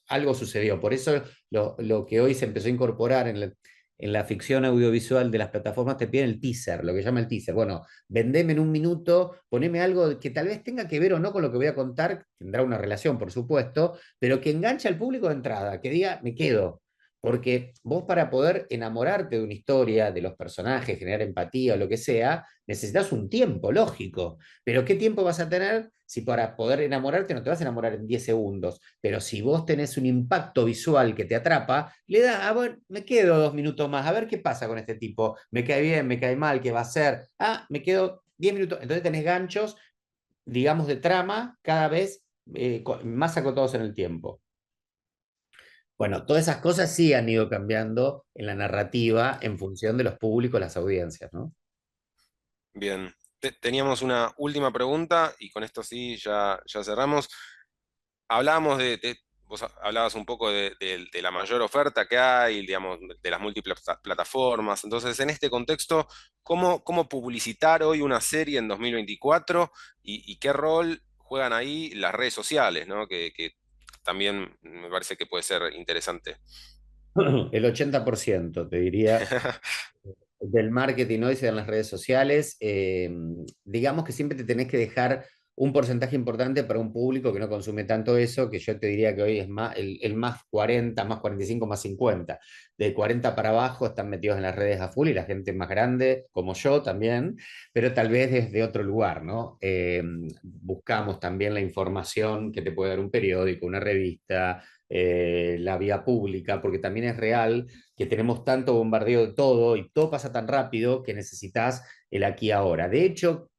algo sucedió. Por eso lo que hoy se empezó a incorporar en la ficción audiovisual de las plataformas, te piden el teaser, lo que llama el teaser. Bueno, vendeme en 1 minuto, poneme algo que tal vez tenga que ver o no con lo que voy a contar, tendrá una relación, por supuesto, pero que enganche al público de entrada, que diga, me quedo. Porque vos, para poder enamorarte de una historia, de los personajes, generar empatía o lo que sea, necesitas un tiempo, lógico. Pero ¿qué tiempo vas a tener si para poder enamorarte no te vas a enamorar en 10 segundos? Pero si vos tenés un impacto visual que te atrapa, le da, bueno, me quedo 2 minutos más, a ver qué pasa con este tipo. Me cae bien, me cae mal, ¿qué va a hacer? Me quedo 10 minutos. Entonces tenés ganchos, digamos, de trama cada vez más acotados en el tiempo. Bueno, todas esas cosas sí han ido cambiando en la narrativa en función de los públicos, las audiencias, ¿no? Bien, teníamos una última pregunta y con esto sí ya cerramos. Hablábamos vos hablabas un poco de la mayor oferta que hay, digamos, de las múltiples plataformas. Entonces, en este contexto, ¿cómo publicitar hoy una serie en 2024 y qué rol juegan ahí las redes sociales, ¿no? Que también me parece que puede ser interesante. El 80%, te diría, del marketing hoy se da en las redes sociales. Digamos que siempre te tenés que dejar un porcentaje importante para un público que no consume tanto eso, que yo te diría que hoy es más, el más 40, más 45, más 50. De 40 para abajo están metidos en las redes a full, y la gente más grande, como yo también, pero tal vez desde otro lugar, ¿no? Buscamos también la información que te puede dar un periódico, una revista, la vía pública, porque también es real que tenemos tanto bombardeo de todo y todo pasa tan rápido que necesitas el aquí y ahora. De hecho,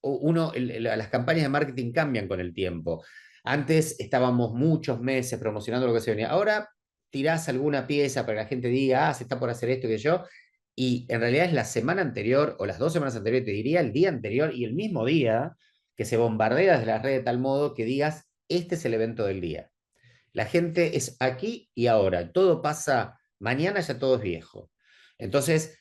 las campañas de marketing cambian con el tiempo. Antes estábamos muchos meses promocionando lo que se venía. Ahora tirás alguna pieza para que la gente diga, se está por hacer esto que yo, y en realidad es la semana anterior o las 2 semanas anteriores, te diría el día anterior y el mismo día, que se bombardea desde las redes de tal modo que digas, este es el evento del día. La gente es aquí y ahora, todo pasa, mañana ya todo es viejo. Entonces,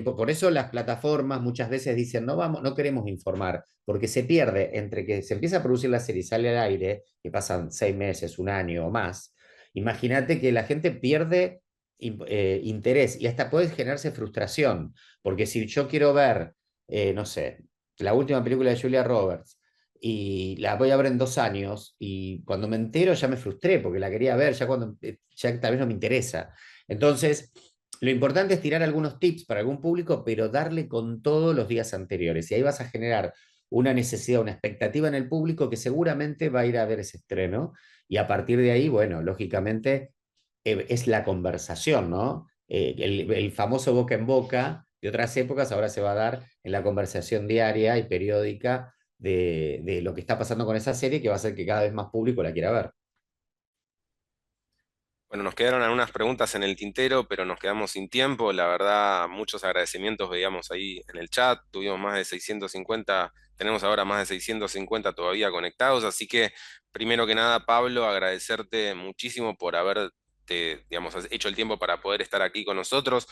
por eso las plataformas muchas veces dicen, no queremos informar, porque se pierde entre que se empieza a producir la serie y sale al aire, que pasan 6 meses, 1 año o más. Imagínate que la gente pierde interés y hasta puede generarse frustración, porque si yo quiero ver, no sé, la última película de Julia Roberts, y la voy a ver en 2 años, y cuando me entero ya me frustré, porque la quería ver, ya tal vez no me interesa. Entonces, lo importante es tirar algunos tips para algún público, pero darle con todos los días anteriores, y ahí vas a generar una necesidad, una expectativa en el público que seguramente va a ir a ver ese estreno, y a partir de ahí, bueno, lógicamente es la conversación, ¿no? El famoso boca en boca de otras épocas ahora se va a dar en la conversación diaria y periódica de lo que está pasando con esa serie, que va a hacer que cada vez más público la quiera ver. Bueno, nos quedaron algunas preguntas en el tintero, pero nos quedamos sin tiempo. La verdad, muchos agradecimientos veíamos ahí en el chat. Tuvimos más de 650, tenemos ahora más de 650 todavía conectados. Así que, primero que nada, Pablo, agradecerte muchísimo por haberte, digamos, hecho el tiempo para poder estar aquí con nosotros.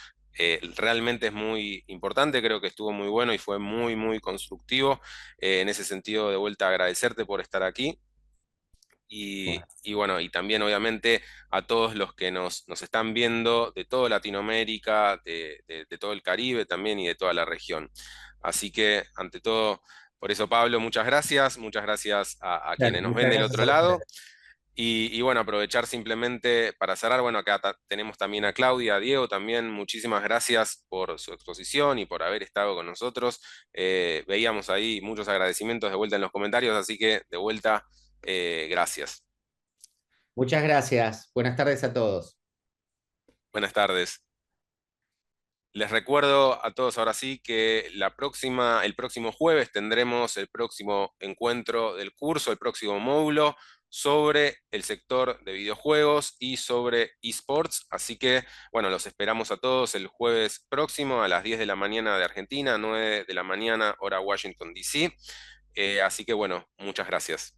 Realmente es muy importante, creo que estuvo muy bueno y fue muy, muy constructivo. En ese sentido, de vuelta, agradecerte por estar aquí. Y bueno, y también obviamente a todos los que nos están viendo de toda Latinoamérica, de todo el Caribe también y de toda la región. Así que, ante todo, por eso, Pablo, muchas gracias a quienes nos ven del otro lado. Y bueno, aprovechar simplemente para cerrar, bueno, acá tenemos también a Claudia, a Diego también, muchísimas gracias por su exposición y por haber estado con nosotros. Veíamos ahí muchos agradecimientos de vuelta en los comentarios, así que de vuelta, gracias. Muchas gracias. Buenas tardes a todos. Buenas tardes. Les recuerdo a todos ahora sí que el próximo jueves tendremos el próximo encuentro del curso, el próximo módulo sobre el sector de videojuegos y sobre esports. Así que, bueno, los esperamos a todos el jueves próximo a las 10 de la mañana de Argentina, 9 de la mañana hora Washington, D.C. Así que, bueno, muchas gracias.